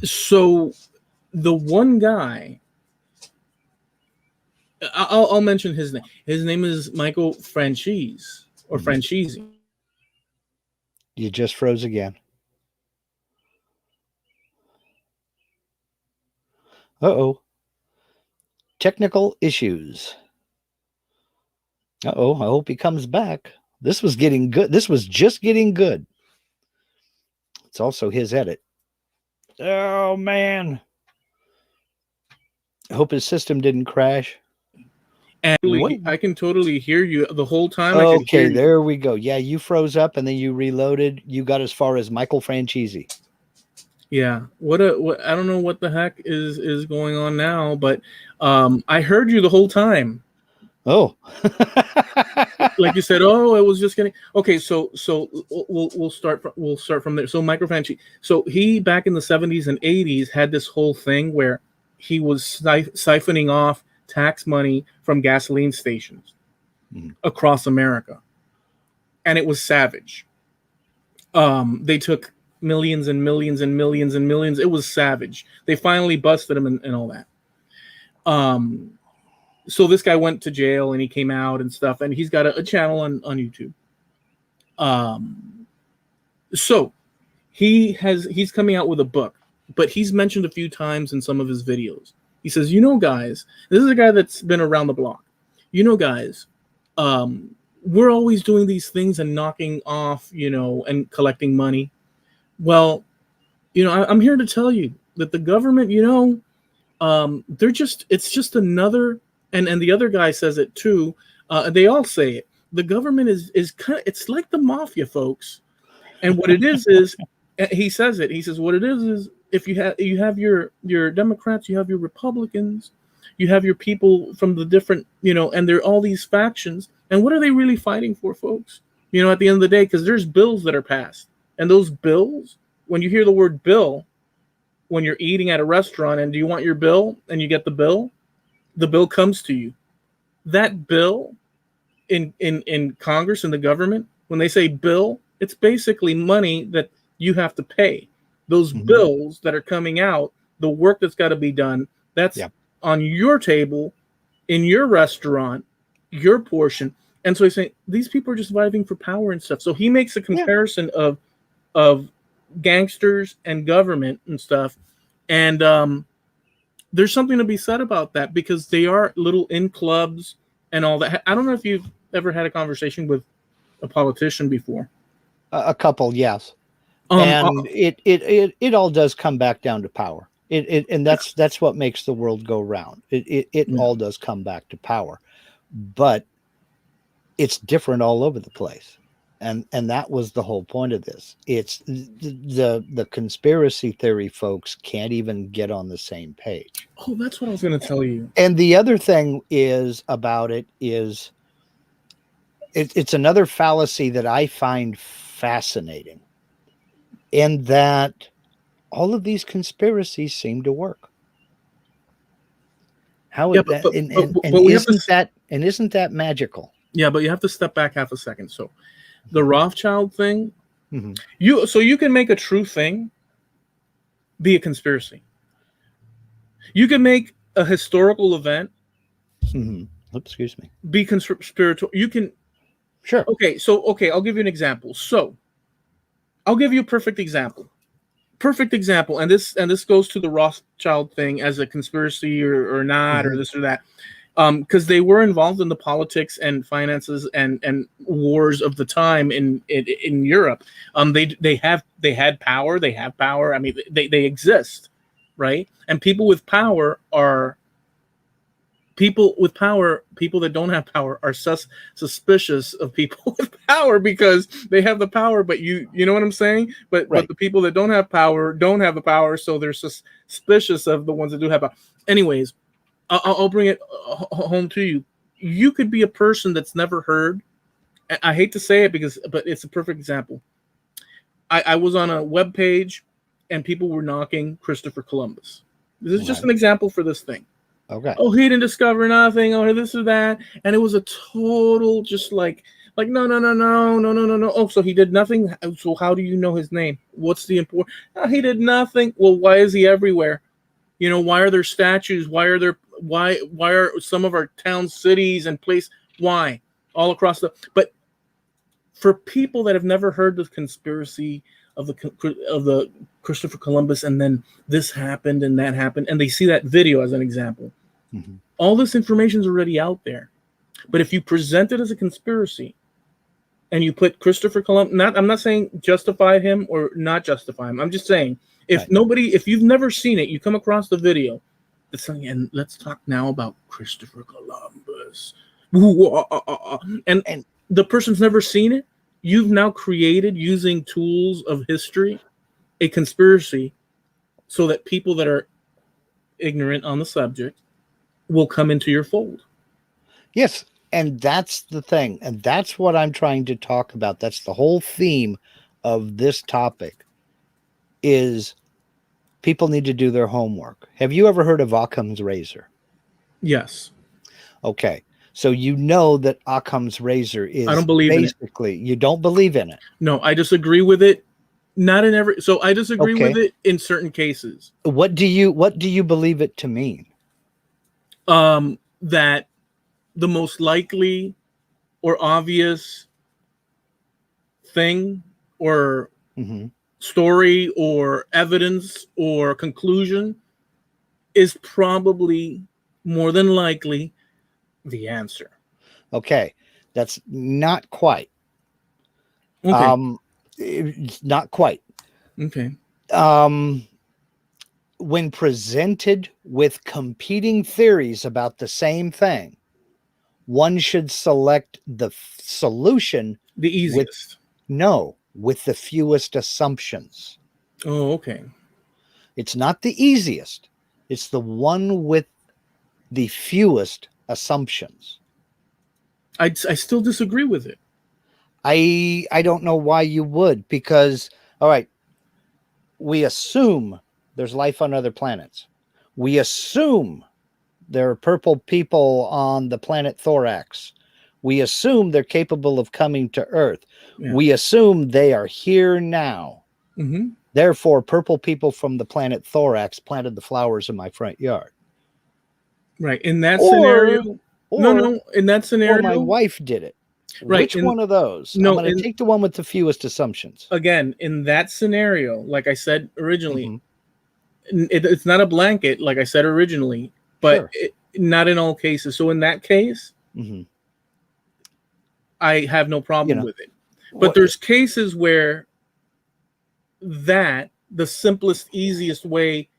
So the one guy, I'll mention his name. His name is Michael Franchise or Franchise. You just froze again. Uh-oh. Technical issues. Uh-oh. I hope he comes back. This was getting good. This was just getting good. It's also his edit. Oh, man. I hope his system didn't crash. And I can totally hear you the whole time. Okay, there we go. Yeah, you froze up and then you reloaded. You got as far as Michael Franchise. Yeah. What I don't know what the heck is going on now, but I heard you the whole time. Oh. Like you said, oh, it was just getting okay. So we'll start from there. So Michael Franchise. So he back in the 70s and 80s had this whole thing where he was siphoning off tax money from gasoline stations across America, and it was savage. They took millions and millions and millions and millions. It was savage. They finally busted him and all that. So this guy went to jail and he came out and stuff, and he's got a channel on YouTube. So he's coming out with a book, but he's mentioned a few times in some of his videos. He says, guys, this is a guy that's been around the block. Guys, we're always doing these things and knocking off, and collecting money. Well, I'm here to tell you that the government, it's just another, and the other guy says it too. They all say it. The government is kind of, it's like the mafia, folks. And what it is he says it. He says what it is if you have your Democrats, you have your Republicans, you have your people from the different, and there are all these factions. And what are they really fighting for, folks? At the end of the day, because there's bills that are passed. And those bills, when you hear the word bill, when you're eating at a restaurant and do you want your bill and you get the bill comes to you. That bill in Congress and the government, when they say bill, it's basically money that you have to pay. Those bills that are coming out, the work that's got to be done, that's on your table, in your restaurant, your portion. And so he's saying these people are just vying for power and stuff. So he makes a comparison of gangsters and government and stuff. And there's something to be said about that because they are little in clubs and all that. I don't know if you've ever had a conversation with a politician before. A couple, yes. And it all does come back down to power. And that's what makes the world go round. It all does come back to power, but it's different all over the place. And that was the whole point of this. It's the conspiracy theory folks can't even get on the same page. Oh, that's what I was going to tell you. And the other thing is about it is it's another fallacy that I find fascinating. In that all of these conspiracies seem to work. How isn't that magical? Yeah, but you have to step back half a second. So the Rothschild thing, you can make a true thing be a conspiracy. You can make a historical event excuse me, be conspiratorial. You can Okay, I'll give you an example. So I'll give you a perfect example, and this goes to the Rothschild thing as a conspiracy or not, or this or that, because they were involved in the politics and finances and wars of the time in Europe. They had power. They have power. I mean, they exist, right? And people with power are. People with power, people that don't have power are suspicious of people with power because they have the power, but you know what I'm saying? But the people that don't have the power, so they're suspicious of the ones that do have power. Anyways, I'll bring it home to you. You could be a person that's never heard I hate to say it but it's a perfect example. I was on a web page and people were knocking Christopher Columbus. This is just an example for this thing. Okay. Oh, he didn't discover nothing, or this or that, and it was a total just like no. Oh, so he did nothing. So how do you know his name? What's the important? Oh, he did nothing. Well, why is he everywhere? Why are there statues? Why are some of our towns, cities, and place? Why all across but for people that have never heard the conspiracy of the Christopher Columbus, and then this happened and that happened, and they see that video as an example. Mm-hmm. All this information is already out there. But if you present it as a conspiracy and you put Christopher Columbus, I'm not saying justify him or not justify him. I'm just saying if you've never seen it, you come across the video, and let's talk now about Christopher Columbus. And the person's never seen it. You've now created, using tools of history, a conspiracy so that people that are ignorant on the subject will come into your fold. Yes, and that's the thing. And that's what I'm trying to talk about. That's the whole theme of this topic, is people need to do their homework. Have you ever heard of Occam's razor? Yes. Okay. So you know that Occam's razor is I don't believe basically, you don't believe in it. No, I disagree with it. Not in every, so I disagree with it in certain cases. What do you believe it to mean? That the most likely or obvious thing or story or evidence or conclusion is probably more than likely the answer. Okay. That's not quite. Okay. It's not quite. Okay. When presented with competing theories about the same thing, one should select the solution. The easiest. With the fewest assumptions. Oh, okay. It's not the easiest. It's the one with the fewest assumptions. I still disagree with it. I don't know why you would, because, all right, we assume there's life on other planets. We assume there are purple people on the planet Thorax. We assume they're capable of coming to Earth. Yeah. We assume they are here now. Mm-hmm. Therefore, purple people from the planet Thorax planted the flowers in my front yard. Right. In that scenario. No. In that scenario. Or my wife did it. Right. Which one of those? No, I'm going to take the one with the fewest assumptions. Again, in that scenario, like I said originally, it's not a blanket, like I said originally, but not in all cases. So in that case, I have no problem with it. But there's cases where the simplest, easiest way,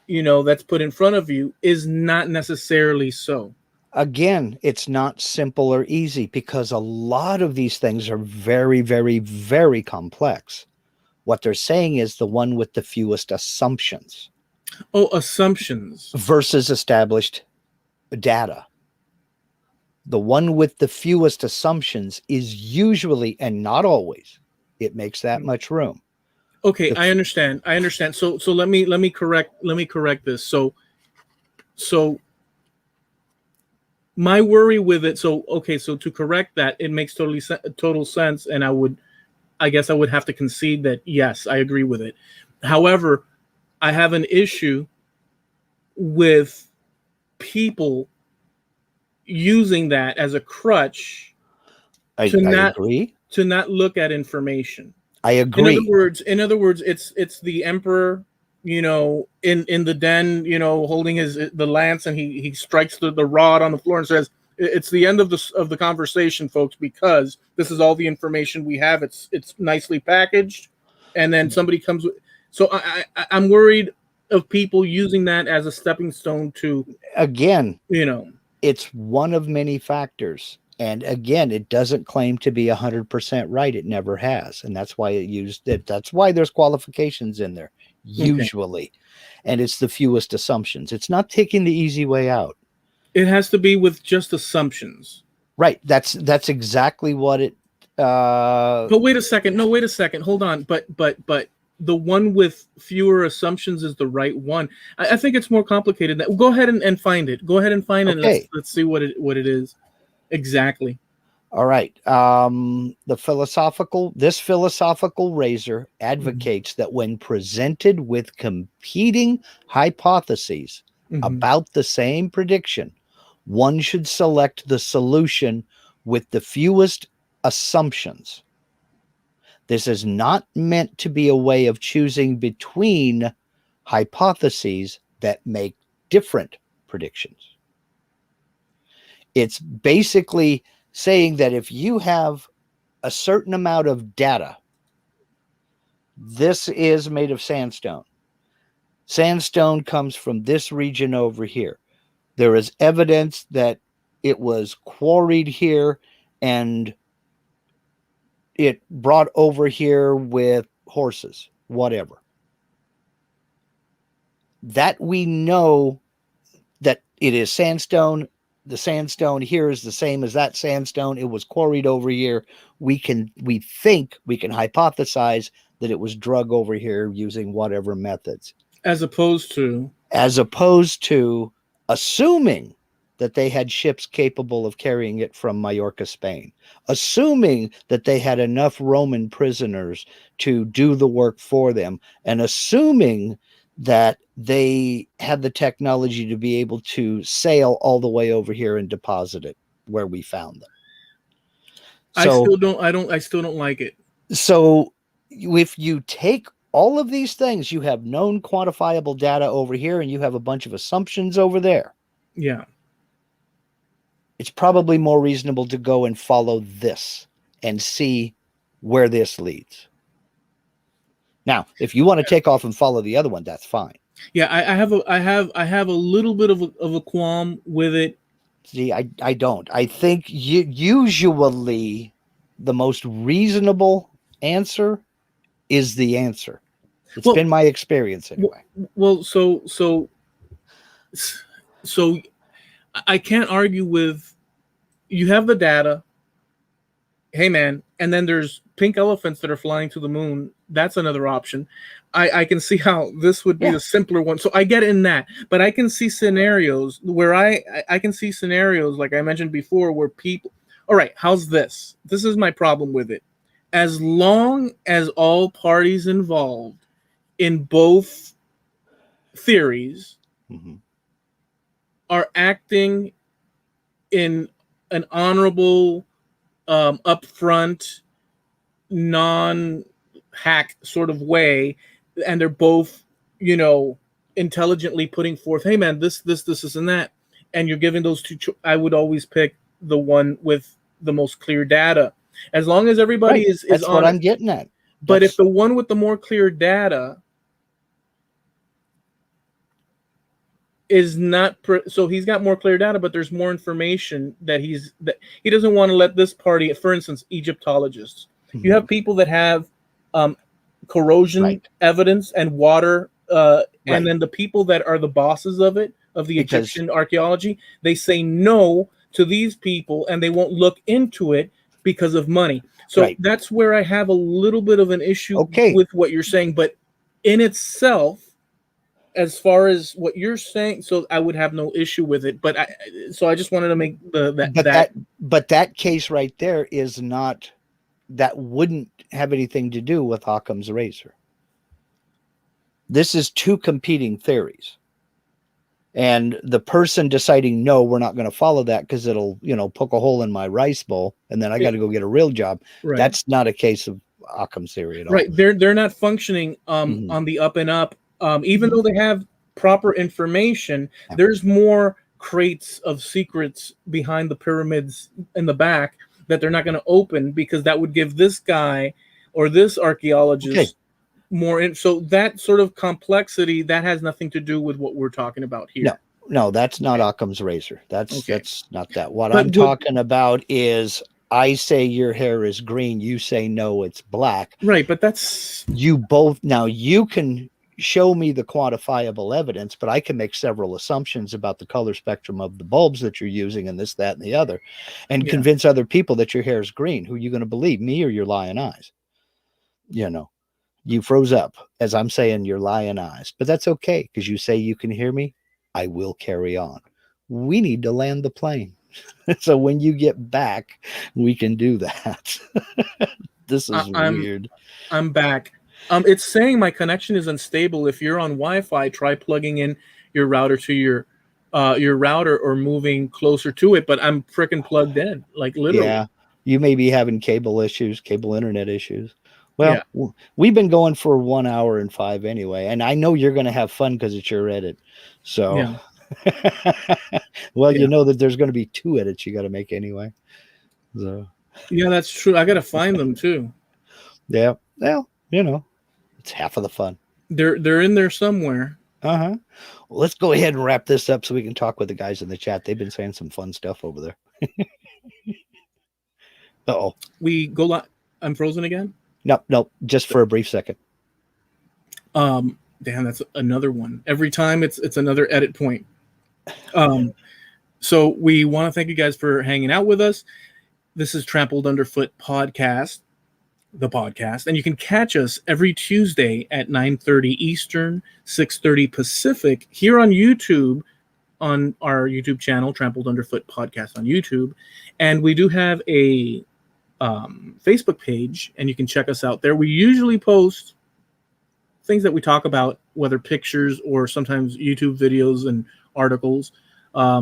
that's put in front of you is not necessarily so. Again, it's not simple or easy, because a lot of these things are very, very, very complex. What they're saying is the one with the fewest assumptions. Oh, assumptions. Versus established data. The one with the fewest assumptions is usually, and not always, it makes that much room. Okay, I understand. So let me correct this. So my worry with it. So to correct that, it makes total sense, and I guess I would have to concede that yes, I agree with it. However, I have an issue with people using that as a crutch to not look at information. I agree. In other words, it's the emperor, in the den, holding the lance, and he strikes the rod on the floor and says, "It's the end of the conversation, folks, because this is all the information we have. It's nicely packaged," and then somebody comes with. So I'm worried of people using that as a stepping stone to, again, it's one of many factors. And again, it doesn't claim to be 100% right. It never has. And that's why it used it. That's why there's qualifications in there, usually. Okay. And it's the fewest assumptions. It's not taking the easy way out. It has to be with just assumptions. Right. That's exactly what it But wait a second. No, wait a second. Hold on. But the one with fewer assumptions is the right one. I think it's more complicated. Go ahead and find it. Go ahead and find it. Okay. Let's see what it is exactly. All right. This philosophical razor advocates that when presented with competing hypotheses about the same prediction, one should select the solution with the fewest assumptions. This is not meant to be a way of choosing between hypotheses that make different predictions. It's basically saying that if you have a certain amount of data, this is made of sandstone. Sandstone comes from this region over here. There is evidence that it was quarried here and it brought over here with horses, whatever. That we know that it is sandstone. The sandstone here is the same as that sandstone. It was quarried over here. We think we can hypothesize that it was drug over here using whatever methods. As opposed to assuming that they had ships capable of carrying it from Majorca, Spain, assuming that they had enough Roman prisoners to do the work for them, and assuming that they had the technology to be able to sail all the way over here and deposit it where we found them. So, I still don't like it. So if you take all of these things, you have known quantifiable data over here and you have a bunch of assumptions over there. Yeah. It's probably more reasonable to go and follow this and see where this leads. Now, if you want to take off and follow the other one, that's fine. Yeah, I have a little bit of a qualm with it. See, I don't. I think usually the most reasonable answer is the answer. It's been my experience anyway. Well, so I can't argue with, you have the data. Hey man, and then there's pink elephants that are flying to the moon. That's another option. I can see how this would be the simpler one. So I get in that, but I can see scenarios where I can see scenarios like I mentioned before where people, all right, how's this? This is my problem with it. As long as all parties involved in both theories are acting in an honorable, upfront, non-hack sort of way, and they're both, intelligently putting forth, hey man, this, and that, and you're giving those two, I would always pick the one with the most clear data, as long as everybody is that's what I'm getting at. But if the one with the more clear data is not so he's got more clear data, but there's more information that he doesn't want to let this party, for instance, Egyptologists. You have people that have corrosion evidence and water, and then the people that are the bosses of the Egyptian archaeology, they say no to these people and they won't look into it because of money. So that's where I have a little bit of an issue with what you're saying, but in itself, as far as what you're saying, so I would have no issue with it. But I just wanted to make that case right there is not, that wouldn't have anything to do with Occam's razor. This is two competing theories. And the person deciding, no, we're not going to follow that because it'll, poke a hole in my rice bowl and then I got to go get a real job. Right. That's not a case of Occam's theory at all. Right. They're not functioning on the up and up. Even though they have proper information, there's more crates of secrets behind the pyramids in the back that they're not going to open because that would give this guy or this archaeologist more. So that sort of complexity, that has nothing to do with what we're talking about here. No, that's not Occam's razor. That's not that. What I'm talking about is, I say your hair is green, you say no, it's black. Right, but that's you both. Now you can show me the quantifiable evidence, but I can make several assumptions about the color spectrum of the bulbs that you're using and this, that, and the other, and convince other people that your hair is green. Who are you going to believe, me or your lying eyes? You know, you froze up as I'm saying your lying eyes, but that's okay because you say you can hear me. I will carry on. We need to land the plane. So when you get back, we can do that. This is weird. I'm back. It's saying my connection is unstable. If you're on Wi-Fi, try plugging in your router to your router or moving closer to it. But I'm freaking plugged in, like literally. Yeah, you may be having cable internet issues. Well, we've been going for 1 hour and 5 anyway, and I know you're going to have fun because it's your edit. So, well, you know that there's going to be 2 edits you got to make anyway. So, yeah, that's true. I got to find them too. Yeah, well, you know, it's half of the fun. They're in there somewhere. Well, let's go ahead and wrap this up so we can talk with the guys in the chat. They've been saying some fun stuff over there. Uh-oh. We go live. I'm frozen again? Nope. Just for a brief second. Damn, that's another one. Every time it's another edit point. So we want to thank you guys for hanging out with us. This is Trampled Underfoot Podcast, the podcast, and you can catch us every Tuesday at 9:30 Eastern, 6:30 Pacific here on YouTube, on our YouTube channel, Trampled Underfoot Podcast on YouTube, and we do have a Facebook page, and you can check us out there. We usually post things that we talk about, whether pictures or sometimes YouTube videos and articles,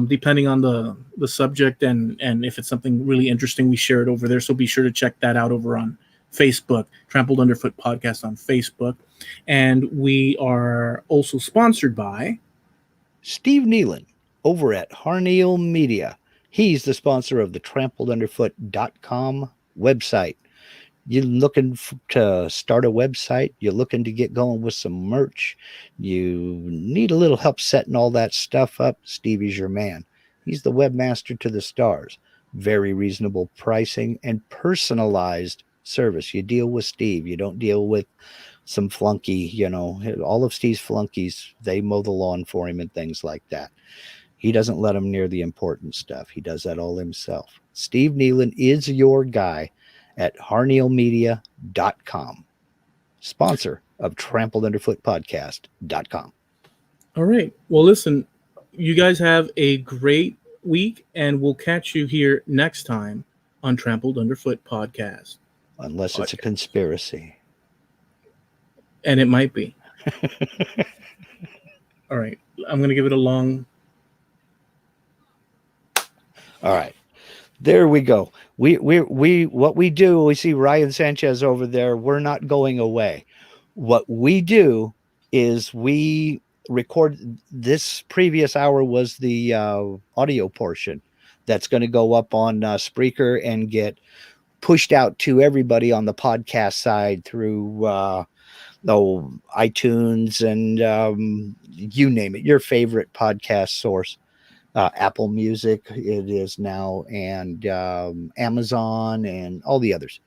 depending on the subject, and if it's something really interesting, we share it over there. So be sure to check that out over on Facebook, Trampled Underfoot Podcast on Facebook. And we are also sponsored by Steve Nealon over at Harneal Media. He's the sponsor of the trampledunderfoot.com website. You're looking to start a website, you're looking to get going with some merch, you need a little help setting all that stuff up, Stevie's your man. He's the webmaster to the stars. Very reasonable pricing and personalized service. You deal with Steve. You don't deal with some flunky, you know. All of Steve's flunkies, they mow the lawn for him and things like that. He doesn't let them near the important stuff. He does that all himself. Steve Nealon is your guy at harnealmedia.com. Sponsor of trampledunderfootpodcast.com. All right. Well, listen, you guys have a great week, and we'll catch you here next time on Trampled Underfoot Podcast. Unless it's a conspiracy. And it might be. All right. I'm going to give it a long. All right. There we go. We what we do, we see Ryan Sanchez over there. We're not going away. What we do is we record. This previous hour was the audio portion that's going to go up on Spreaker and get pushed out to everybody on the podcast side through iTunes and you name it, your favorite podcast source. Apple Music, it is now, and Amazon and all the others.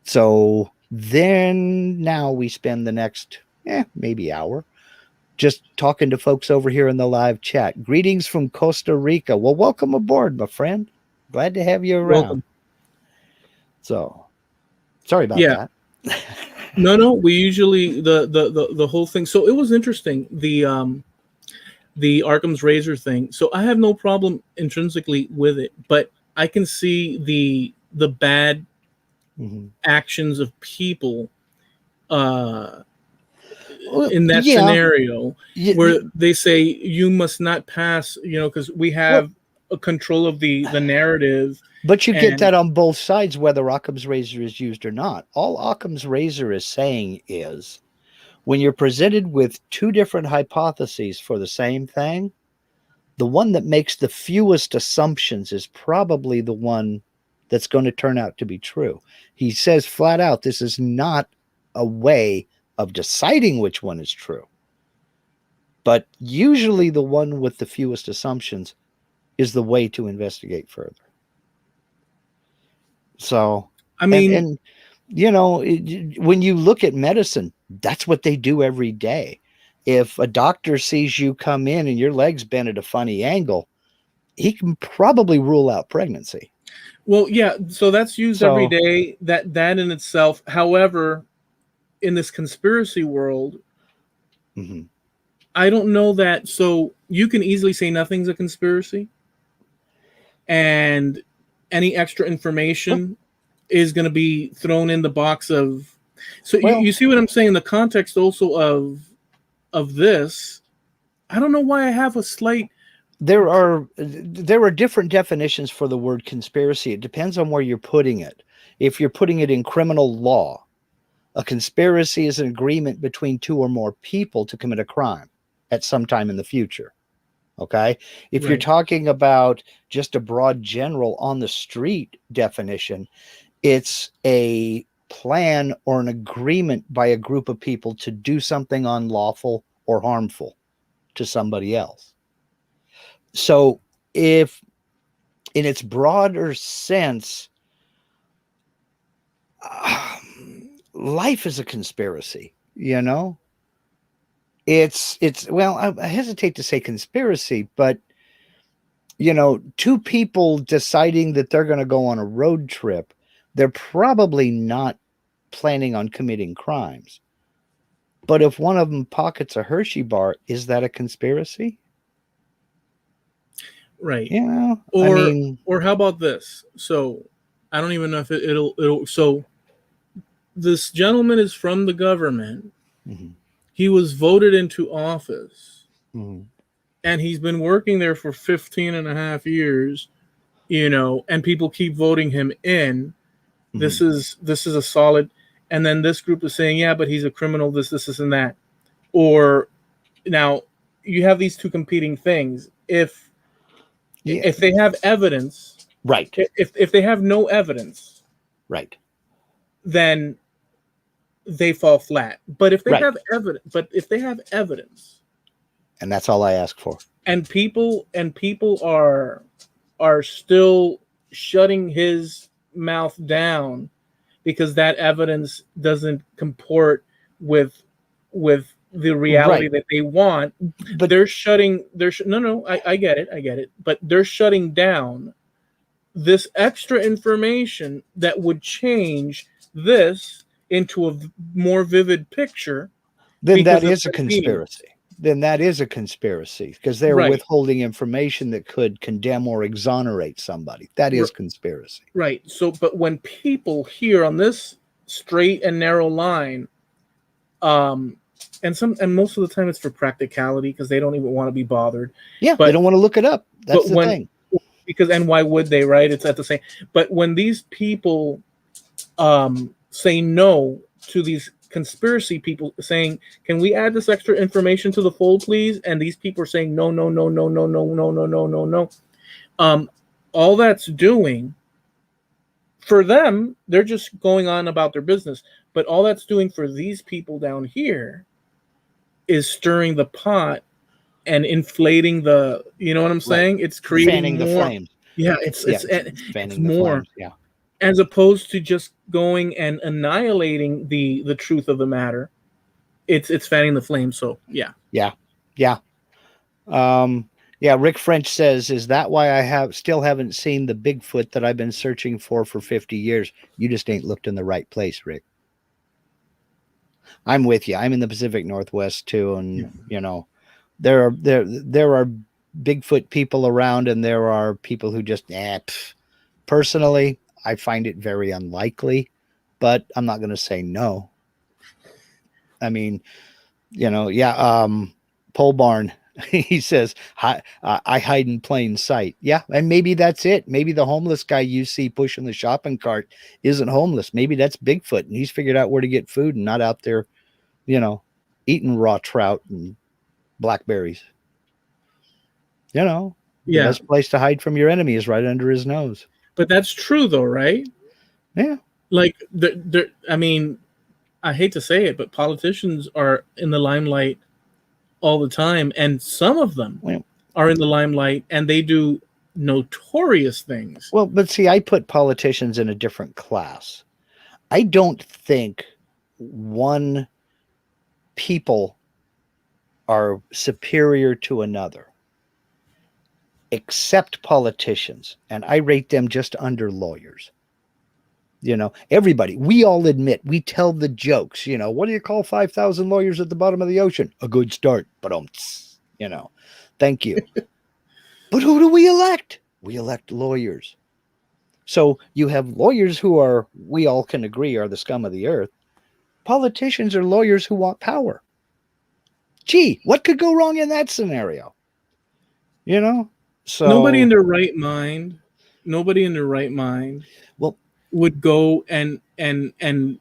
So then now we spend the next maybe hour just talking to folks over here in the live chat. Greetings from Costa Rica. Well, welcome aboard, my friend. Glad to have you around. Welcome. So sorry about that. No, we usually the whole thing. So it was interesting. The Arkham's Razor thing. So I have no problem intrinsically with it, but I can see the bad actions of people in that scenario where they say you must not pass, because we have a control of the narrative. But you get that on both sides, whether Occam's razor is used or not. All Occam's razor is saying is, when you're presented with 2 different hypotheses for the same thing, the one that makes the fewest assumptions is probably the one that's going to turn out to be true. He says flat out, this is not a way of deciding which one is true. But usually the one with the fewest assumptions is the way to investigate further. So, I mean, and when you look at medicine, That's what they do every day. If a doctor sees you come in and your leg's bent at a funny angle, he can probably rule out pregnancy. Well, yeah, so that's used every So, day. That in itself. However, in this conspiracy world, mhm. I don't know that. So you can easily say nothing's a conspiracy, and any extra information is going to be thrown in the box of. So Well, you see what I'm saying? The context also of this. I don't know why I have a slight. there are different definitions for the word conspiracy. It depends on where you're putting it. If you're putting it in criminal law, a conspiracy is an agreement between two or more people to commit a crime at some time in the future. Okay. If you're Right. talking about just a broad general on the street definition, it's a plan or an agreement by a group of people to do something unlawful or harmful to somebody else. So, if in its broader sense, life is a conspiracy, it's well, I hesitate to say conspiracy, but two people deciding that they're going to go on a road trip, they're probably not planning on committing crimes. But if one of them pockets a Hershey bar, is that a conspiracy? Right. I Or mean, or how about this? So I don't even know if it'll. So this gentleman is from the government. mhm, He was voted into office, mhm, and he's been working there for 15 and a half years, and people keep voting him in. This mhm. is a solid. And then this group is saying, yeah, but he's a criminal, this and that. Or now you have these two competing things. If Yeah, they have evidence, right, if they have no evidence, right, then they fall flat. But if they right. have evidence, And that's all I ask for. and people are still shutting his mouth down because that evidence doesn't comport with the reality Right. that they want. But No, I get it, but they're shutting down this extra information that would change this into a more vivid picture then that because of is a convenience. conspiracy. Then that is a conspiracy because they're Right. withholding information that could condemn or exonerate somebody. That is conspiracy. Right. So, but when people here on this straight and narrow line, um, and most of the time it's for practicality because they don't even want to be bothered. Yeah, they But don't want to look it up. That's the when thing. because and why would they? Right? It's at the same. But when these people say no to these conspiracy people saying, "Can we add this extra information to the fold, please?" And these people are saying, "No, no, no, no, no, no, no, no, no, no, no." Um, all that's doing for them, they're just going on about their business. But all that's doing for these people down here is stirring the pot and inflating the. You know what I'm Right. saying? It's creating Fanning the more. flames. Yeah, Yeah, it's fanning the more flames. Yeah. as opposed to just going and annihilating the truth of the matter. It's fanning the flame. So yeah. Yeah. Yeah. Yeah, Rick French says, "Is that why I still haven't seen the Bigfoot that I've been searching for 50 years? You just ain't looked in the right place, Rick." I'm with you. I'm in the Pacific Northwest too, and there are Bigfoot people around, and there are people who just personally, I find it very unlikely, but I'm not going to say no. I mean, yeah. Pole Barn, he says, I hide in plain sight. Yeah, and maybe that's it. Maybe the homeless guy you see pushing the shopping cart isn't homeless. Maybe that's Bigfoot, and he's figured out where to get food and not out there, eating raw trout and blackberries. The Yeah. best place to hide from your enemy is right under his nose. But that's true though, right? Yeah. Like I mean, I hate to say it, but politicians are in the limelight all the time, and some of them Well, are in the limelight and they do notorious things. well, but see, I put politicians in a different class. I don't think one people are superior to another, except politicians, and I rate them just under lawyers. Everybody, we all admit, we tell the jokes, what do you call 5,000 lawyers at the bottom of the ocean? A good start, but thank you. But who do we elect? We elect lawyers. So you have lawyers who we all can agree, are the scum of the earth. Politicians are lawyers who want power. Gee, what could go wrong in that scenario? So nobody in their right mind well would go and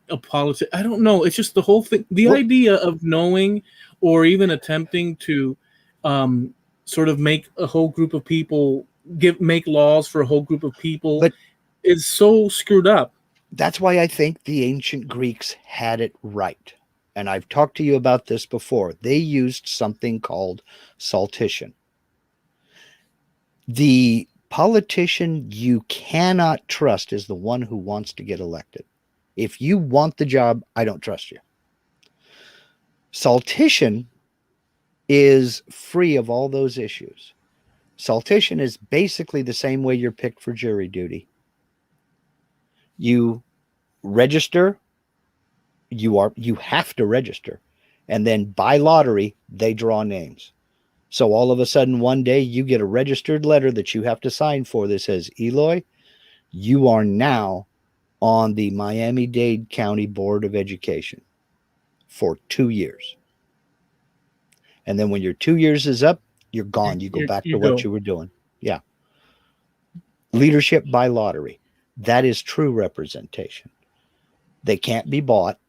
apologize. I don't know. It's just the whole thing. The idea of knowing or even attempting to sort of make a whole group of people make laws for a whole group of people is so screwed up. That's why I think the ancient Greeks had it right. And I've talked to you about this before. They used something called saltition. The politician you cannot trust is the one who wants to get elected. If you want the job, I don't trust you. Saltition is free of all those issues. Saltition is basically the same way you're picked for jury duty. You register, you have to register, and then by lottery, they draw names. So all of a sudden, one day, you get a registered letter that you have to sign for that says, Eloy, you are now on the Miami-Dade County Board of Education for 2 years. And then when your 2 years is up, you're gone. You go back to what you were doing. Yeah. Leadership by lottery. That is true representation. They can't be bought.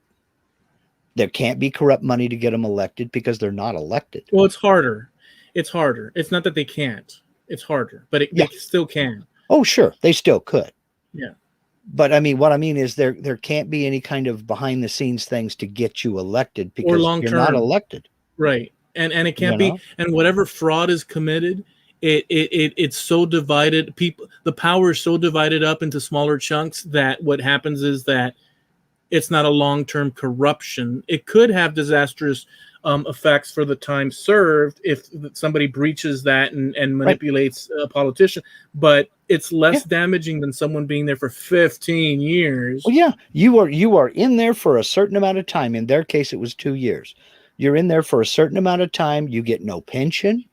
There can't be corrupt money to get them elected because they're not elected. Well, it's harder. It's not that they can't. It's harder, but they still can. Oh, sure. They still could. Yeah. But I mean, what I mean is there can't be any kind of behind the scenes things to get you elected because you're not elected. Right. And it can't be. And whatever fraud is committed, it's so divided. The power is so divided up into smaller chunks that what happens is that it's not a long-term corruption. It could have disastrous effects for the time served if somebody breaches that and manipulates a politician, but it's less damaging than someone being there for 15 years. Well, yeah, you are in there for a certain amount of time. In their case, it was 2 years. You're in there for a certain amount of time. You get no pension.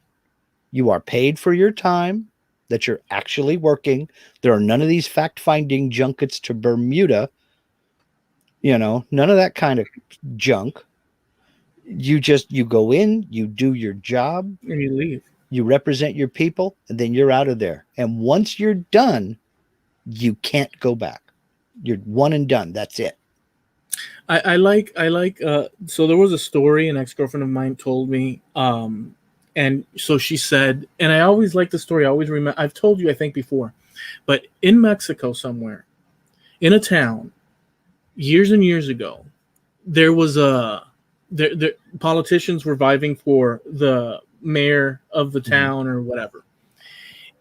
You are paid for your time that you're actually working. There are none of these fact-finding junkets to Bermuda. None of that kind of junk. You go in, you do your job, and you leave. You represent your people, and then you're out of there. And once you're done, you can't go back. You're one and done. That's it. I like so there was a story an ex-girlfriend of mine told me, and so she said, and I always like the story. I always remember. I've told you, I think, before, but in Mexico somewhere, in a town, years and years ago, there was the politicians were vying for the mayor of the town or whatever.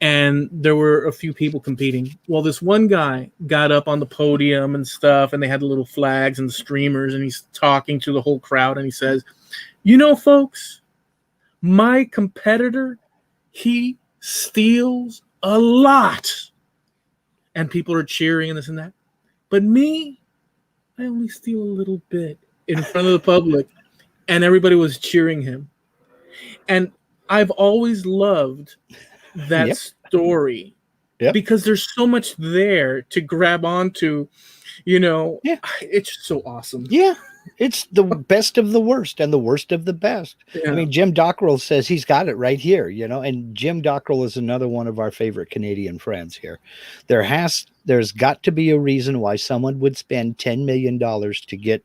And there were a few people competing. Well, this one guy got up on the podium and stuff, and they had the little flags and the streamers, and he's talking to the whole crowd, and he says, folks, my competitor, he steals a lot. And people are cheering and this and that. But me, I only steal a little bit in front of the public. And everybody was cheering him. And I've always loved that story because there's so much there to grab onto, it's just so awesome. Yeah. It's the best of the worst and the worst of the best. Yeah. I mean, Jim Dockrell says he's got it right here, and Jim Dockrell is another one of our favorite Canadian friends here. There's got to be a reason why someone would spend $10 million to get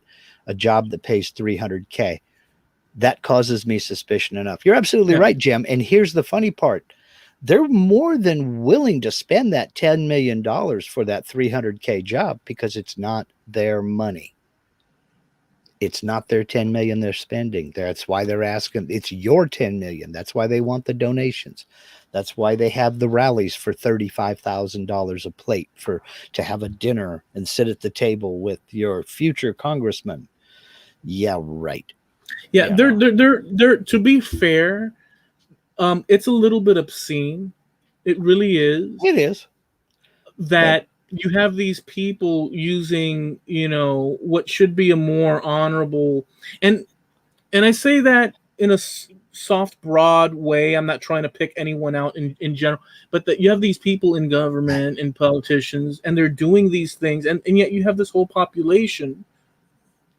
a job that pays $300K. That causes me suspicion enough. You're absolutely right, Jim. And here's the funny part. They're more than willing to spend that $10 million for that $300K job because it's not their money. It's not their $10 million they're spending. That's why they're asking. It's your $10 million. That's why they want the donations. That's why they have the rallies for $35,000 a plate to have a dinner and sit at the table with your future congressman. Yeah, right. Yeah, You know, they're to be fair, it's a little bit obscene. It really is it is, but that you have these people using, what should be a more honorable, and and I say that in a soft, broad way. I'm not trying to pick anyone out in general, but that you have these people in government and politicians, and they're doing these things, and yet you have this whole population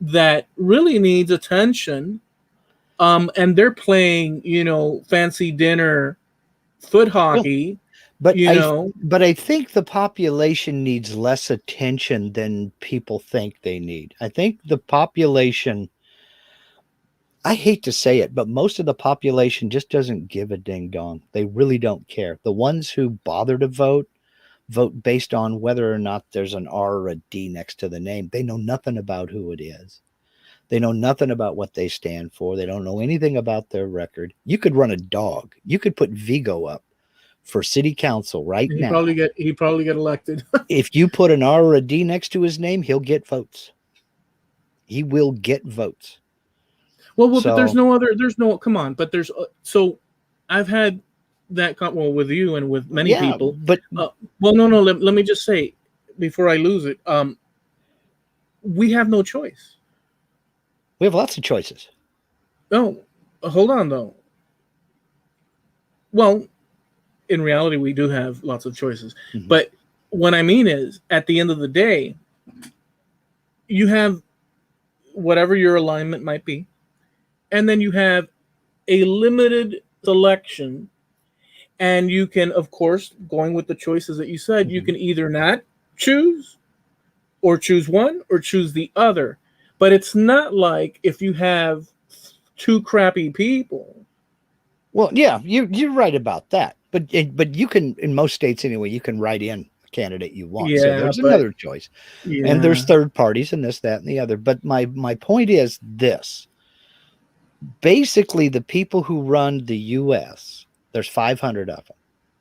that really needs attention, and they're playing, fancy dinner foot well, hockey, but you I know. but I think the population needs less attention than people think they need. I think the population, I hate to say it, but most of the population just doesn't give a ding dong. They really don't care. The ones who bother to vote based on whether or not there's an R or a D next to the name. They know nothing about who it is. They know nothing about what they stand for. They don't know anything about their record. You could run a dog. You could put Vigo up for city council right He now. probably get elected. If you put an R or a D next to his name, he'll get votes. He will get votes. Well, but So, there's no, come on, but so I've had that with you and with many yeah, people. but Well, no, let me just say before I lose it, we have no choice. we have lots of choices. No, hold on though. Well, in reality, we do have lots of choices, Mhm. but what I mean is, at the end of the day, you have whatever your alignment might be, and then you have a limited selection, and you can, of course, going with the choices that you said, you Mhm. can either not choose, or choose one, or choose the other. But it's not like if you have two crappy people. Well, yeah, you're right about that. But you can, in most states anyway, you can write in a candidate you want. So Yeah, there's but another choice. And yeah, there's third parties and this, that, and the other. But my point is this. Basically, the people who run the US, there's 500 of them.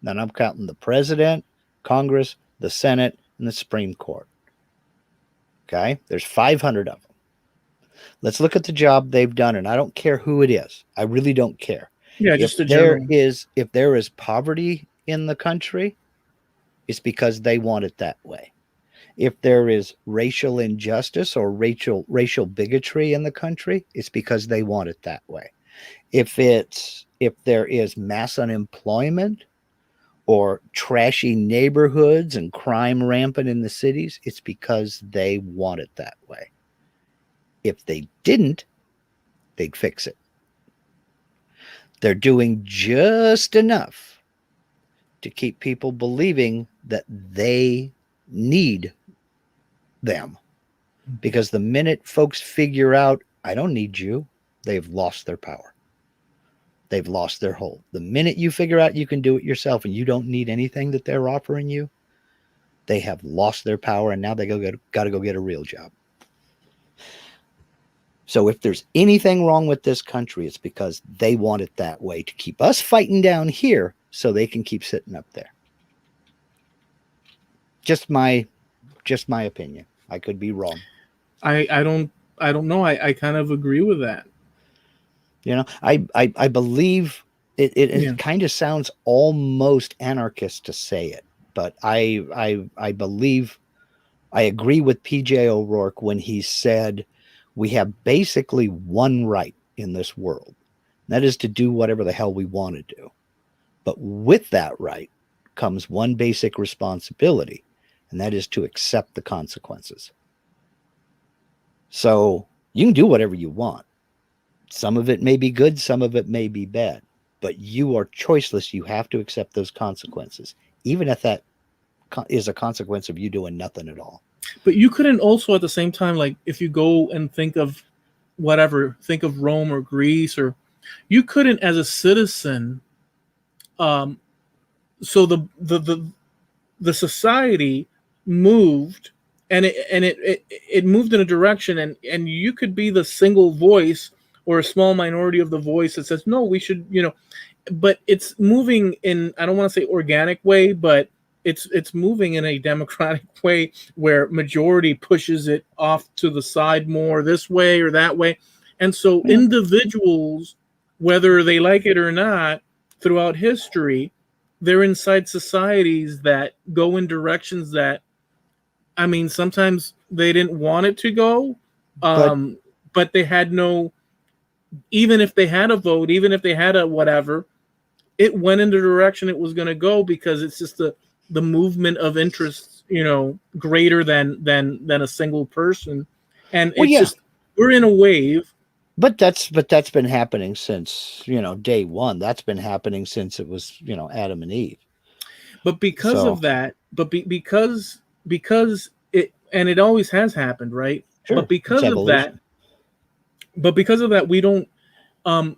And I'm counting the president, Congress, the Senate, and the Supreme Court. Okay? There's 500 of them. Let's look at the job they've done, and I don't care who it is. I really don't care. yeah, If just a there general. is if there is poverty in the country, it's because they want it that way. If there is racial injustice or racial bigotry in the country, it's because they want it that way. If there is mass unemployment or trashy neighborhoods and crime rampant in the cities, it's because they want it that way. If they didn't, they'd fix it. They're doing just enough to keep people believing that they need them. Because the minute folks figure out, I don't need you, they've lost their power. They've lost their hold. The minute you figure out you can do it yourself and you don't need anything that they're offering you, they have lost their power, and now they got to go get a real job. So if there's anything wrong with this country, it's because they want it that way to keep us fighting down here so they can keep sitting up there. Just my opinion. I could be wrong. I don't know. I kind of agree with that. You know, I believe it Yeah. kind of sounds almost anarchist to say it, but I believe I agree with PJ O'Rourke when he said we have basically one right in this world. And that is to do whatever the hell we want to do. But with that right comes one basic responsibility, and that is to accept the consequences. So you can do whatever you want. Some of it may be good, some of it may be bad, but you are choiceless. You have to accept those consequences, even if that is a consequence of you doing nothing at all. But you couldn't also at the same time, like if you go and think of think of Rome or Greece, or you couldn't as a citizen. So the society moved, and it moved in a direction, and you could be the single voice or a small minority of the voice that says no, we should, but it's moving in, I don't want to say organic way, but it's moving in a democratic way where majority pushes it off to the side more this way or that way. And so individuals, whether they like it or not, throughout history, they're inside societies that go in directions that, I mean, sometimes they didn't want it to go, But but they had no, even if they had a vote, even if they had a whatever, it went in the direction it was going to go because it's just the movement of interests, greater than a single person, and well, it's yeah. just we're in a wave. But that's been happening since day one. That's been happening since it was Adam and Eve. But because So of that, because it, and it always has happened, right? sure, But it's because of that, evolution. we don't. Um,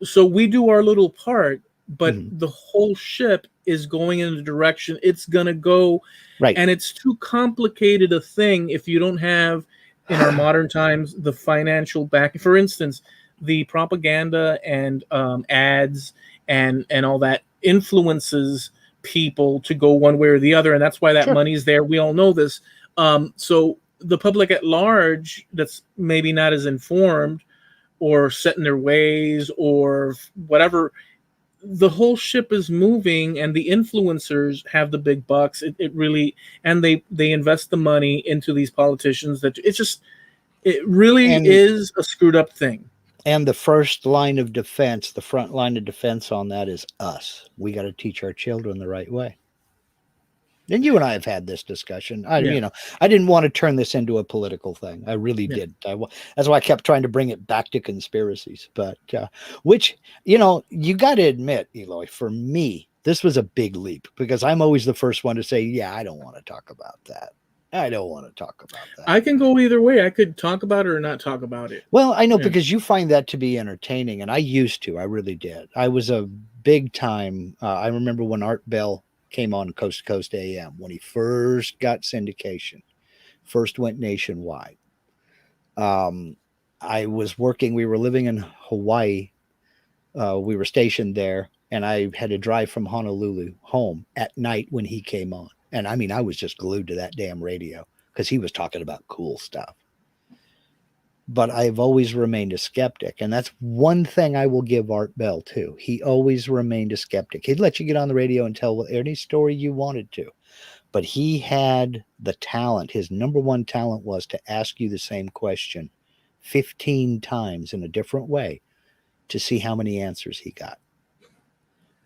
so we do our little part, but Mhm. the whole ship is going in the direction it's gonna go, Right. and it's too complicated a thing if you don't have, in our modern times, the financial back. For instance, the propaganda and ads and all that influences people to go one way or the other, and that's why that Sure. money's there. We all know this. So the public at large, that's maybe not as informed or set in their ways or whatever, the whole ship is moving, and the influencers have the big bucks. It really, and they invest the money into these politicians. That it's just, it really And is a screwed up thing. and the first line of defense, the front line of defense on that is us. We got to teach our children the right way. And you and I have had this discussion. Yeah, I didn't want to turn this into a political thing. I really yeah, didn't. That's why I kept trying to bring it back to conspiracies. But which you got to admit, Eloy, for me, this was a big leap because I'm always the first one to say, yeah, I don't want to talk about that. I don't want to talk about that. I can go either way. I could talk about it or not talk about it. Well, I know Yeah, because you find that to be entertaining, and I used to. I really did. I was a big time. I remember when Art Bell came on Coast to Coast AM when he first got syndication, first went nationwide. Um, I was working. We were living in Hawaii. We were stationed there, and I had to drive from Honolulu home at night when he came on. And I mean, I was just glued to that damn radio because he was talking about cool stuff. But I've always remained a skeptic. And that's one thing I will give Art Bell too. He always remained a skeptic. He'd let you get on the radio and tell any story you wanted to. But he had the talent. His number one talent was to ask you the same question 15 times in a different way to see how many answers he got.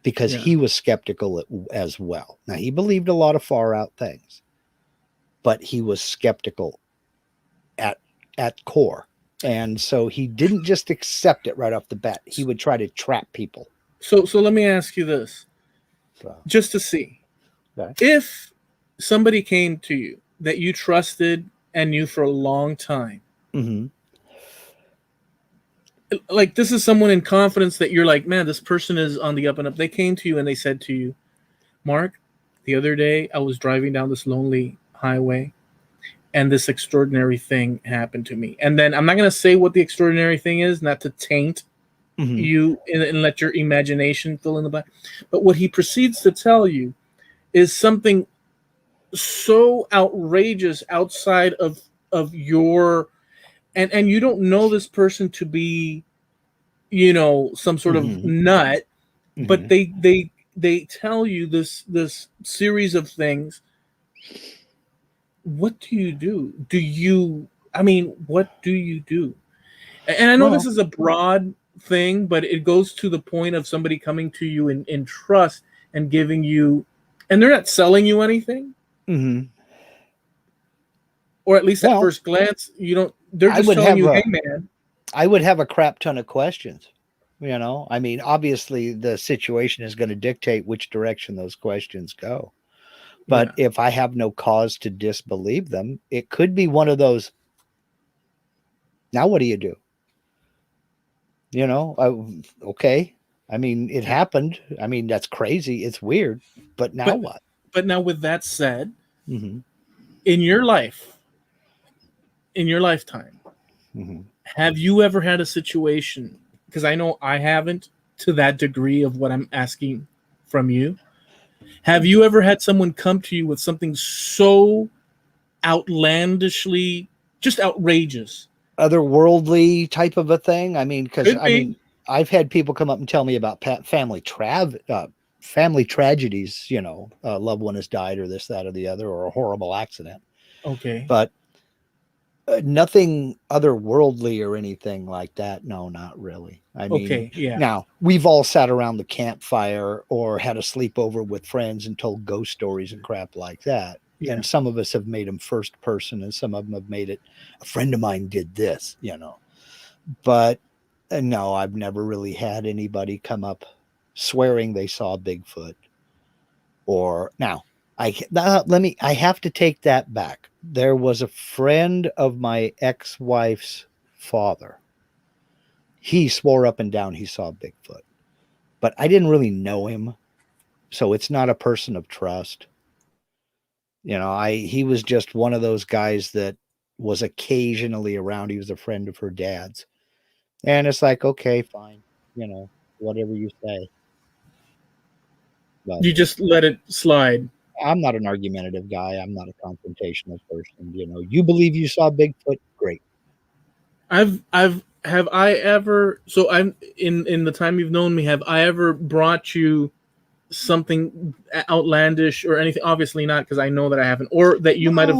Because yeah, he was skeptical as well. Now, he believed a lot of far out things, but he was skeptical at core. And so he didn't just accept it right off the bat. He would try to trap people. So let me ask you this, So, just to see, okay. if somebody came to you that you trusted and knew for a long time, Mm-hmm. like this is someone in confidence that you're like, man, this person is on the up and up. They came to you and they said to you, Mark, the other day I was driving down this lonely highway and this extraordinary thing happened to me. And then I'm not going to say what the extraordinary thing is, not to taint Mm-hmm. you and let your imagination fill in the blank. But what he proceeds to tell you is something so outrageous outside of your, and you don't know this person to be, some sort of Mm-hmm. nut, but Mm-hmm. they tell you this series of things. What do you do? What do you do? And I know this Well, is a broad thing, but it goes to the point of somebody coming to you in trust and giving you, and they're not selling you anything, mm-hmm. or at least at Well, first glance, they're I just would telling have you, a hey man. I would have a crap ton of questions. I mean, obviously the situation is going to dictate which direction those questions go. But Yeah. if I have no cause to disbelieve them, it could be one of those. Now, what do you do? Okay. I mean, it Yeah. happened. I mean, that's crazy. It's weird. But now But what? but now with that said, Mm-hmm. in your life, in your lifetime, Mm-hmm. have you ever had a situation? Because I know I haven't to that degree of what I'm asking from you. Have you ever had someone come to you with something so outlandishly, just outrageous, otherworldly type of a thing. I mean, because Could be. I've had people come up and tell me about family tragedies. A loved one has died, or this, that, or the other, or a horrible accident. Okay. But nothing otherworldly or anything like that. No, not really. I mean, Okay. Yeah. now we've all sat around the campfire or had a sleepover with friends and told ghost stories and crap like that. Yeah. And some of us have made them first person, and some of them have made it a friend of mine did this. But no, I've never really had anybody come up swearing they saw Bigfoot. Or now, I have to take that back. There was a friend of my ex-wife's father. He swore up and down he saw Bigfoot, but I didn't really know him, so it's not a person of trust. He was just one of those guys that was occasionally around. He was a friend of her dad's, and it's like, okay, fine, whatever you say. But You just let it slide. I'm not an argumentative guy. I'm not a confrontational person. You believe you saw Bigfoot? Great. Have I ever, so I'm in the time you've known me, have I ever brought you something outlandish or anything? Obviously not, because I know that I haven't, or that you might have.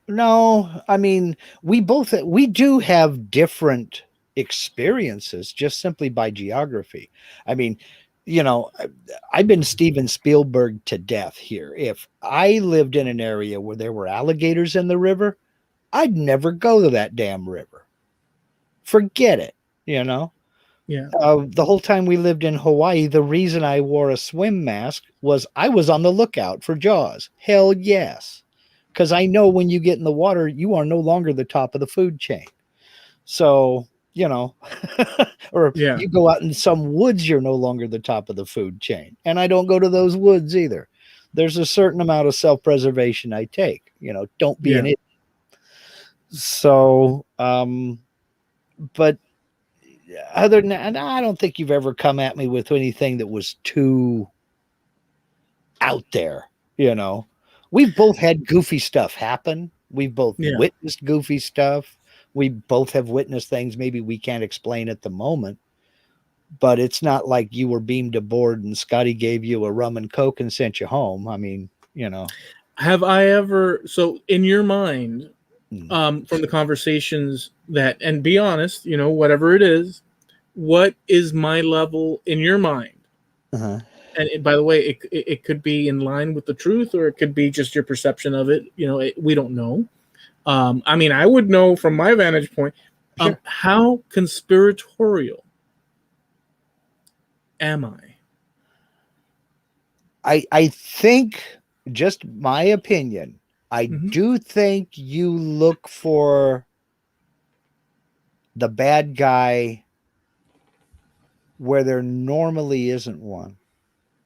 No. I mean, we do have different experiences just simply by geography. I mean, I've been Steven Spielberg to death here. If I lived in an area where there were alligators in the river, I'd never go to that damn river. Forget it. Yeah. The whole time we lived in Hawaii, the reason I wore a swim mask was I was on the lookout for Jaws. Hell yes. Because I know when you get in the water, you are no longer the top of the food chain. So, or Yeah. you go out in some woods, you're no longer the top of the food chain. And I don't go to those woods either. There's a certain amount of self-preservation I take. Don't be an idiot. So, but other than that, I don't think you've ever come at me with anything that was too out there. We've both had goofy stuff happen. We've both witnessed goofy stuff. We both have witnessed things maybe we can't explain at the moment, but it's not like you were beamed aboard and Scotty gave you a rum and Coke and sent you home. I mean, Have I ever, so in your mind, from the conversations that, and be honest, whatever it is, what is my level in your mind? Uh-huh. And by the way, it could be in line with the truth, or it could be just your perception of it. We don't know. I mean, I would know from my vantage point. Sure. How conspiratorial am I? I think, just my opinion, I do think you look for the bad guy where there normally isn't one.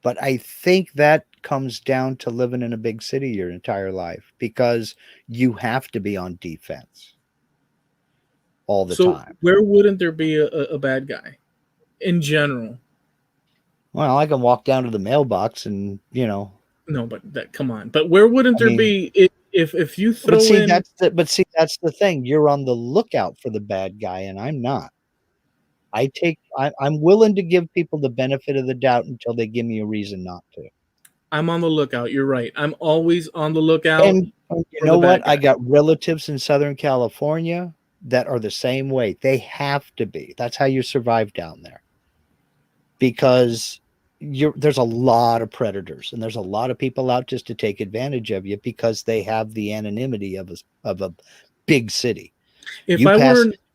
But I think that comes down to living in a big city your entire life, because you have to be on defense all the time. Where wouldn't there be a bad guy in general? Well, I can walk down to the mailbox and, No, but come on. But where wouldn't there be if you throw in? That's the thing. You're on the lookout for the bad guy, and I'm not. I'm willing to give people the benefit of the doubt until they give me a reason not to. I'm on the lookout. You're right. I'm always on the lookout. And you know what? I got relatives in Southern California that are the same way. They have to be. That's how you survive down there. Because there's a lot of predators, and there's a lot of people out just to take advantage of you because they have the anonymity of a big city.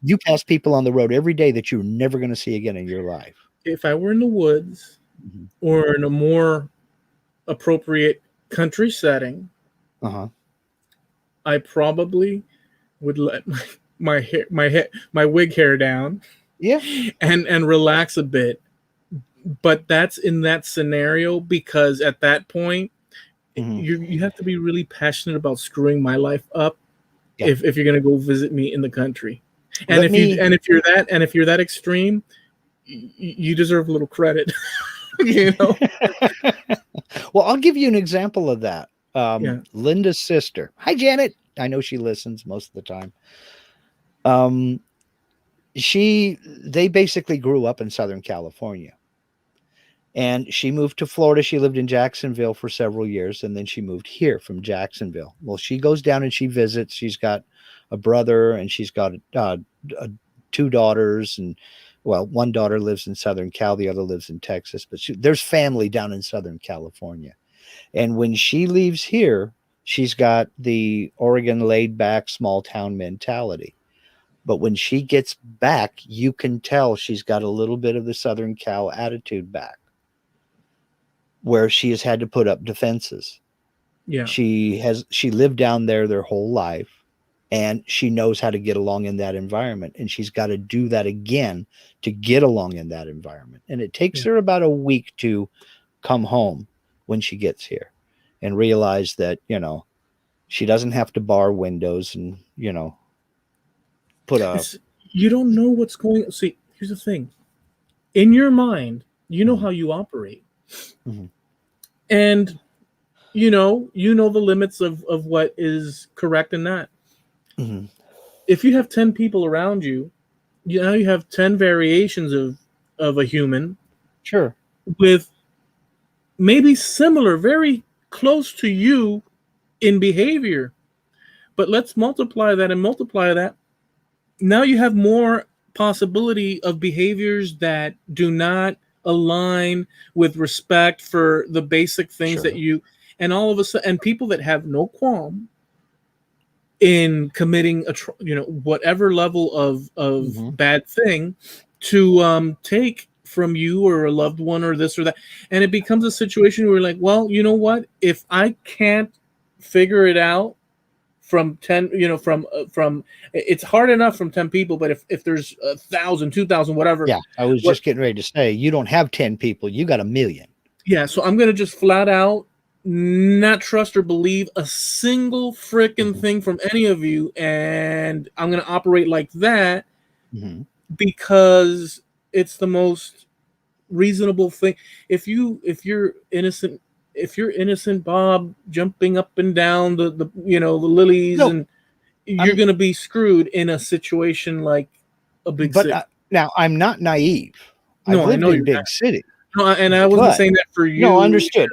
You pass people on the road every day that you're never going to see again in your life. If I were in the woods or in a more appropriate country setting, I probably would let my wig hair down, and relax a bit. But that's in that scenario, because at that point, you have to be really passionate about screwing my life up if you're going to go visit me in the country. And if you're that extreme, you deserve a little credit. Well, I'll give you an example of that. Linda's sister. Hi, Janet. I know she listens most of the time. they basically grew up in Southern California. And she moved to Florida. She lived in Jacksonville for several years, and then she moved here from Jacksonville. Well, she goes down and she visits. She's got a brother, and she's got two daughters, and well, one daughter lives in Southern Cal, the other lives in Texas. But there's family down in Southern California. And when she leaves here, she's got the Oregon laid back small town mentality. But when she gets back, you can tell she's got a little bit of the Southern Cal attitude back, where she has had to put up defenses. Yeah. She lived down there their whole life, and she knows how to get along in that environment. And she's got to do that again to get along in that environment. And it takes her about a week to come home when she gets here and realize that, she doesn't have to bar windows and, put a... You don't know what's going on. See, here's the thing. In your mind, you know how you operate. Mm-hmm. And you know the limits of what is correct and not. Mm-hmm. If you have 10 people around you, you have 10 variations of a human. Sure. With maybe similar, very close to you in behavior. But let's multiply that. Now you have more possibility of behaviors that do not align with respect for the basic things that you, and all of a sudden, and people that have no qualm in committing whatever level of bad thing to take from you or a loved one or this or that. And it becomes a situation where you're like, well, you know what? If I can't figure it out from 10, from it's hard enough from 10 people, but if there's 1,000, 2,000, whatever. Yeah, I was just getting ready to say, you don't have 10 people, you got 1 million. Yeah, so I'm going to just flat out not trust or believe a single freaking thing from any of you, and I'm going to operate like that because it's the most reasonable thing. If you're innocent Bob jumping up and down the lilies, and you're going to be screwed in a situation like a big city. Now I'm not naive. I've lived in big cities. No, and I wasn't saying that for you. No, understood.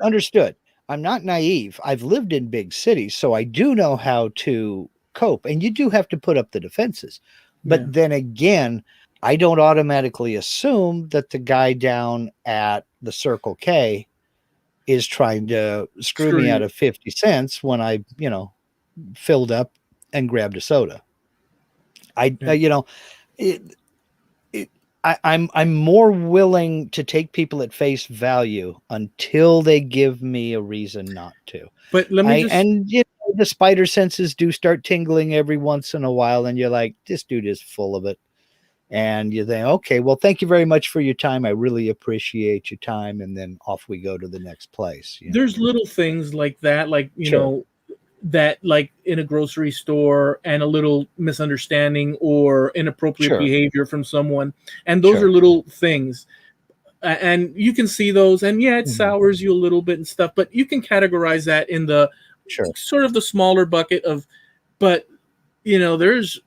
I'm not naive. I've lived in big cities, so I do know how to cope. And you do have to put up the defenses. But then again, I don't automatically assume that the guy down at the Circle K is trying to screw me out of 50 cents when I, filled up and grabbed a soda. I'm more willing to take people at face value until they give me a reason not to. But let me the spider senses do start tingling every once in a while, and you're like, this dude is full of it. And you think, okay, well, thank you very much for your time. I really appreciate your time. And then off we go to the next place. There's little things like that, like, that like in a grocery store, and a little misunderstanding or inappropriate behavior from someone. And those are little things. And you can see those, and it sours you a little bit and stuff, but you can categorize that in the sort of the smaller bucket of, but there's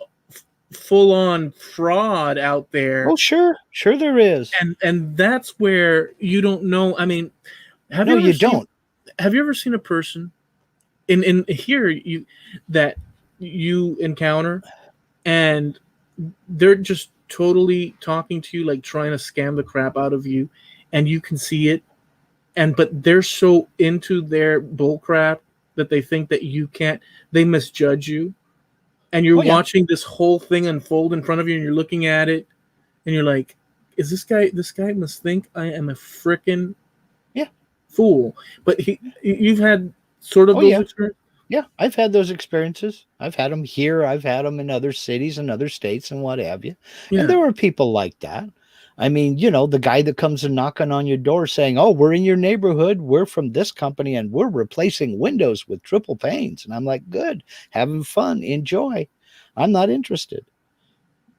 full on fraud out there. Oh, sure there is. And that's where you don't know. I mean, have you ever seen a person in here that you encounter, and they're just totally talking to you, like trying to scam the crap out of you, and you can see it, but they're so into their bull crap that they think that they misjudge you, and you're watching this whole thing unfold in front of you, and you're looking at it, and you're like, is this guy must think I am a frickin' fool. But you've had sort of those experiences? Yeah, I've had those experiences. I've had them here. I've had them in other cities and other states and what have you. Yeah. And there were people like that. I mean, the guy that comes and knocking on your door saying, oh, we're in your neighborhood. We're from this company, and we're replacing windows with triple panes. And I'm like, good, having fun, enjoy. I'm not interested.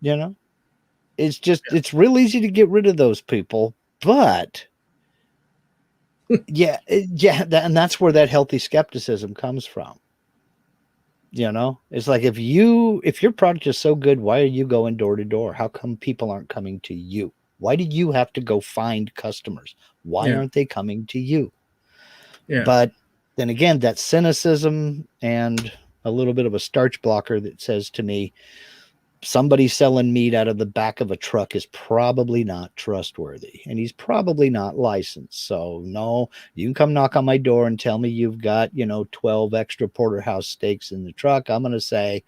It's just, it's real easy to get rid of those people. But and that's where that healthy skepticism comes from. It's like if your product is so good, why are you going door to door? How come people aren't coming to you? Why do you have to go find customers? Why Yeah. aren't they coming to you? Yeah. But then again, that cynicism and a little bit of a starch blocker that says to me, somebody selling meat out of the back of a truck is probably not trustworthy, and he's probably not licensed. So no, you can come knock on my door and tell me you've got 12 extra porterhouse steaks in the truck. I'm going to say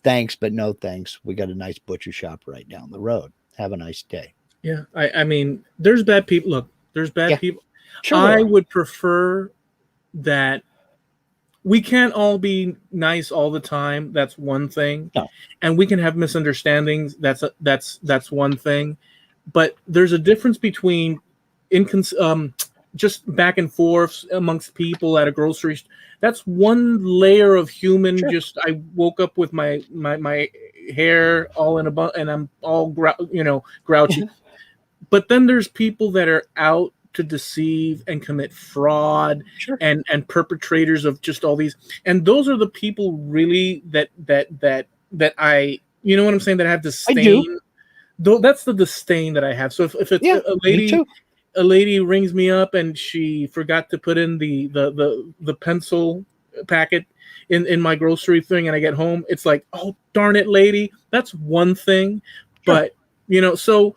thanks, but no thanks. We got a nice butcher shop right down the road. Have a nice day. Yeah. I mean, there's bad people. Look, there's bad Yeah, people. sure I there are. would prefer that we can't all be nice all the time. That's one thing. No. And we can have misunderstandings. That's one thing. But there's a difference between just back and forth amongst people at a grocery store. That's one layer of human. Sure. Just I woke up with my hair all in a bun and I'm all grouchy. But then there's people that are out to deceive and commit fraud Sure. and perpetrators of just all these, and those are the people really that I, you know what I'm saying, that I have disdain. I do. Though that's the disdain that I have. So if it's Yeah, me too. a lady rings me up and she forgot to put in the pencil packet in my grocery thing and I get home, it's like, oh darn it, lady. That's one thing. Sure. But so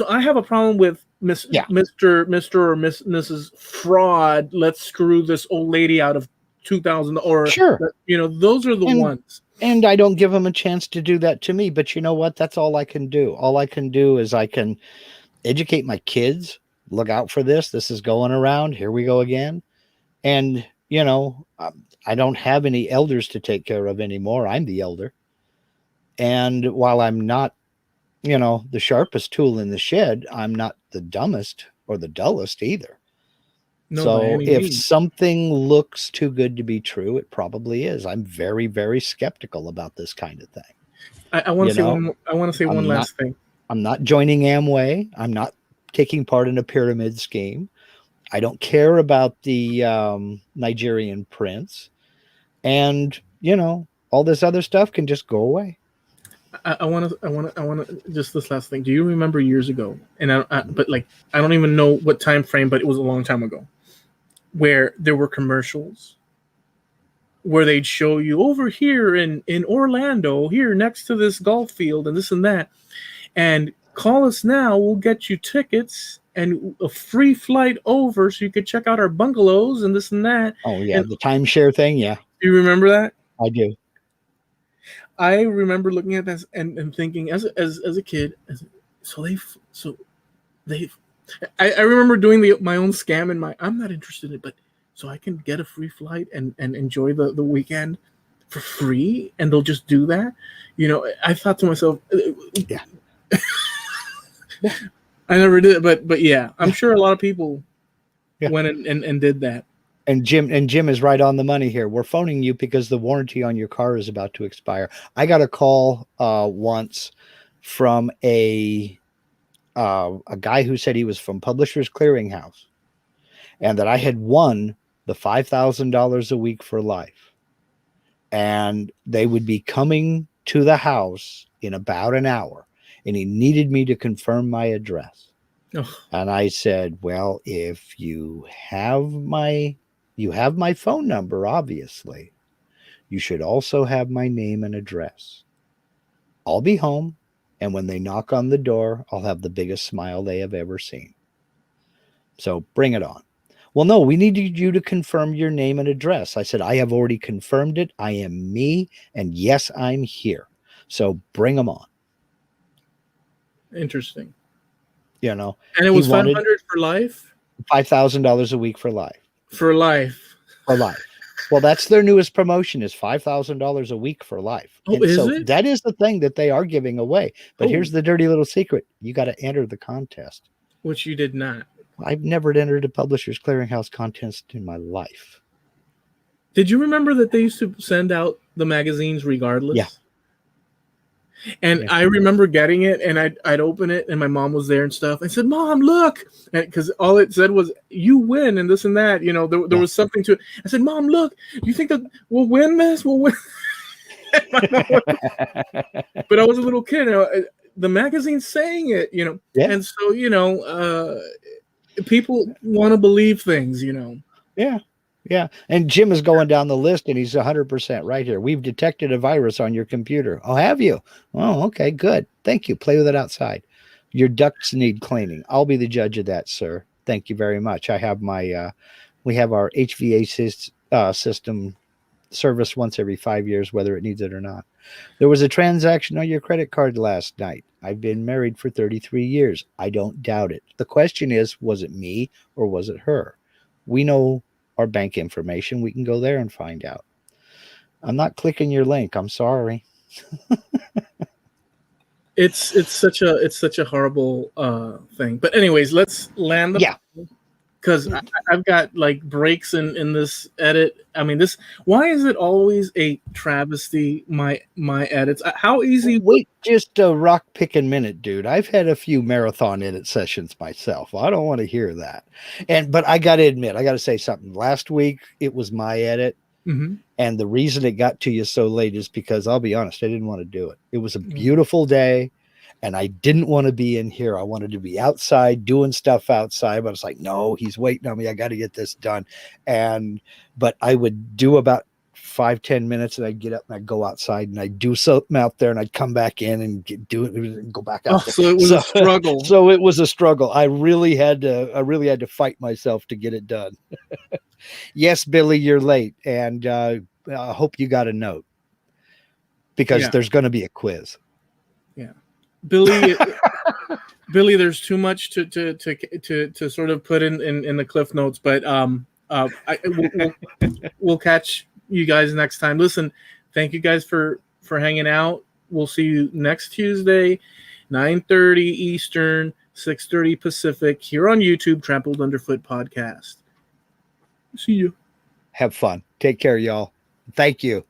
I have a problem with Yeah. Mr. or Mrs. Fraud. Let's screw this old lady out of 2,000, or Sure. Those are the ones. And I don't give them a chance to do that to me. But you know what? That's all I can do. All I can do is I can educate my kids. Look out for this. This is going around. Here we go again. And, I don't have any elders to take care of anymore. I'm the elder. And while I'm not, the sharpest tool in the shed, I'm not the dumbest or the dullest either. No, by So any if means. something looks too good to be true, it probably is. I'm very, very skeptical about this kind of thing. I want to say one last thing. I'm not joining Amway. I'm not taking part in a pyramid scheme. I don't care about the Nigerian prince. And, all this other stuff can just go away. I want to just this last thing. Do you remember years ago? And but like I don't even know what time frame, but it was a long time ago, where there were commercials where they'd show you over here in Orlando, here next to this golf field and this and that, and call us now. We'll get you tickets and a free flight over so you could check out our bungalows and this and that. Oh yeah, and the timeshare thing. Yeah, do you remember that? I do. I remember looking at this and thinking as a kid, I remember doing my own scam in I'm not interested in it, but so I can get a free flight and enjoy the weekend for free, and they'll just do that. I thought to myself, yeah. I never did it, but yeah, I'm sure a lot of people Yeah. went and did that. And Jim is right on the money here. We're phoning you because the warranty on your car is about to expire. I got a call once from a guy who said he was from Publishers Clearinghouse and that I had won the $5,000 a week for life. And they would be coming to the house in about an hour. And he needed me to confirm my address. Oh. And I said, well, if you have my phone number, obviously. You should also have my name and address. I'll be home, and when they knock on the door, I'll have the biggest smile they have ever seen. So bring it on. Well, no, we needed you to confirm your name and address. I said, I have already confirmed it. I am me, and yes, I'm here. So bring them on. Interesting. And it was $500 for life? $5,000 a week for life. For life. For life. Well, that's their newest promotion is $5,000 a week for life. Oh, and is so it? that is the thing that they are giving away. But here's the dirty little secret. You got to enter the contest. Which you did not. I've never entered a Publishers Clearinghouse contest in my life. Did you remember that they used to send out the magazines regardless? Yeah. And I remember getting it, and I'd open it, and my mom was there and stuff. I said, "Mom, look," because all it said was "you win" and this and that. There was something to it. I said, "Mom, look. You think that we'll win this? We'll win." But I was a little kid. The magazine's saying it, Yeah. and so people want to believe things, Yeah. Yeah. And Jim is going down the list and he's 100% right here. We've detected a virus on your computer. Oh, have you? Oh, okay, good. Thank you. Play with it outside. Your ducts need cleaning. I'll be the judge of that, sir. Thank you very much. I have we have our HVAC system service once every 5 years, whether it needs it or not. There was a transaction on your credit card last night. I've been married for 33 years. I don't doubt it. The question is, was it me or was it her? We know our bank information. We can go there and find out. I'm not clicking your link. I'm sorry. It's such a horrible thing. But anyways, let's land the because I've got like breaks in this edit. I mean, why is it always a travesty? My edits. How easy? Wait, just a rock picking minute, dude. I've had a few marathon edit sessions myself. I don't want to hear that. But I got to admit, I got to say something. Last week it was my edit, and the reason it got to you so late is because I'll be honest, I didn't want to do it. It was a beautiful day. And I didn't want to be in here. I wanted to be outside doing stuff outside. But I was like, no, he's waiting on me. I got to get this done. But I would do about 5-10 minutes and I'd get up and I'd go outside and I'd do something out there and I'd come back in and do it and go back out. So it was a struggle. So it was a struggle. I really had to fight myself to get it done. Yes, Billy, you're late. And I hope you got a note because there's going to be a quiz. Yeah. Billy, there's too much to sort of put in the cliff notes, but we'll catch you guys next time. Listen, thank you guys for hanging out. We'll see you next Tuesday, 9:30 Eastern, 6:30 Pacific, here on YouTube, Trampled Underfoot Podcast. See you. Have fun. Take care, y'all. Thank you.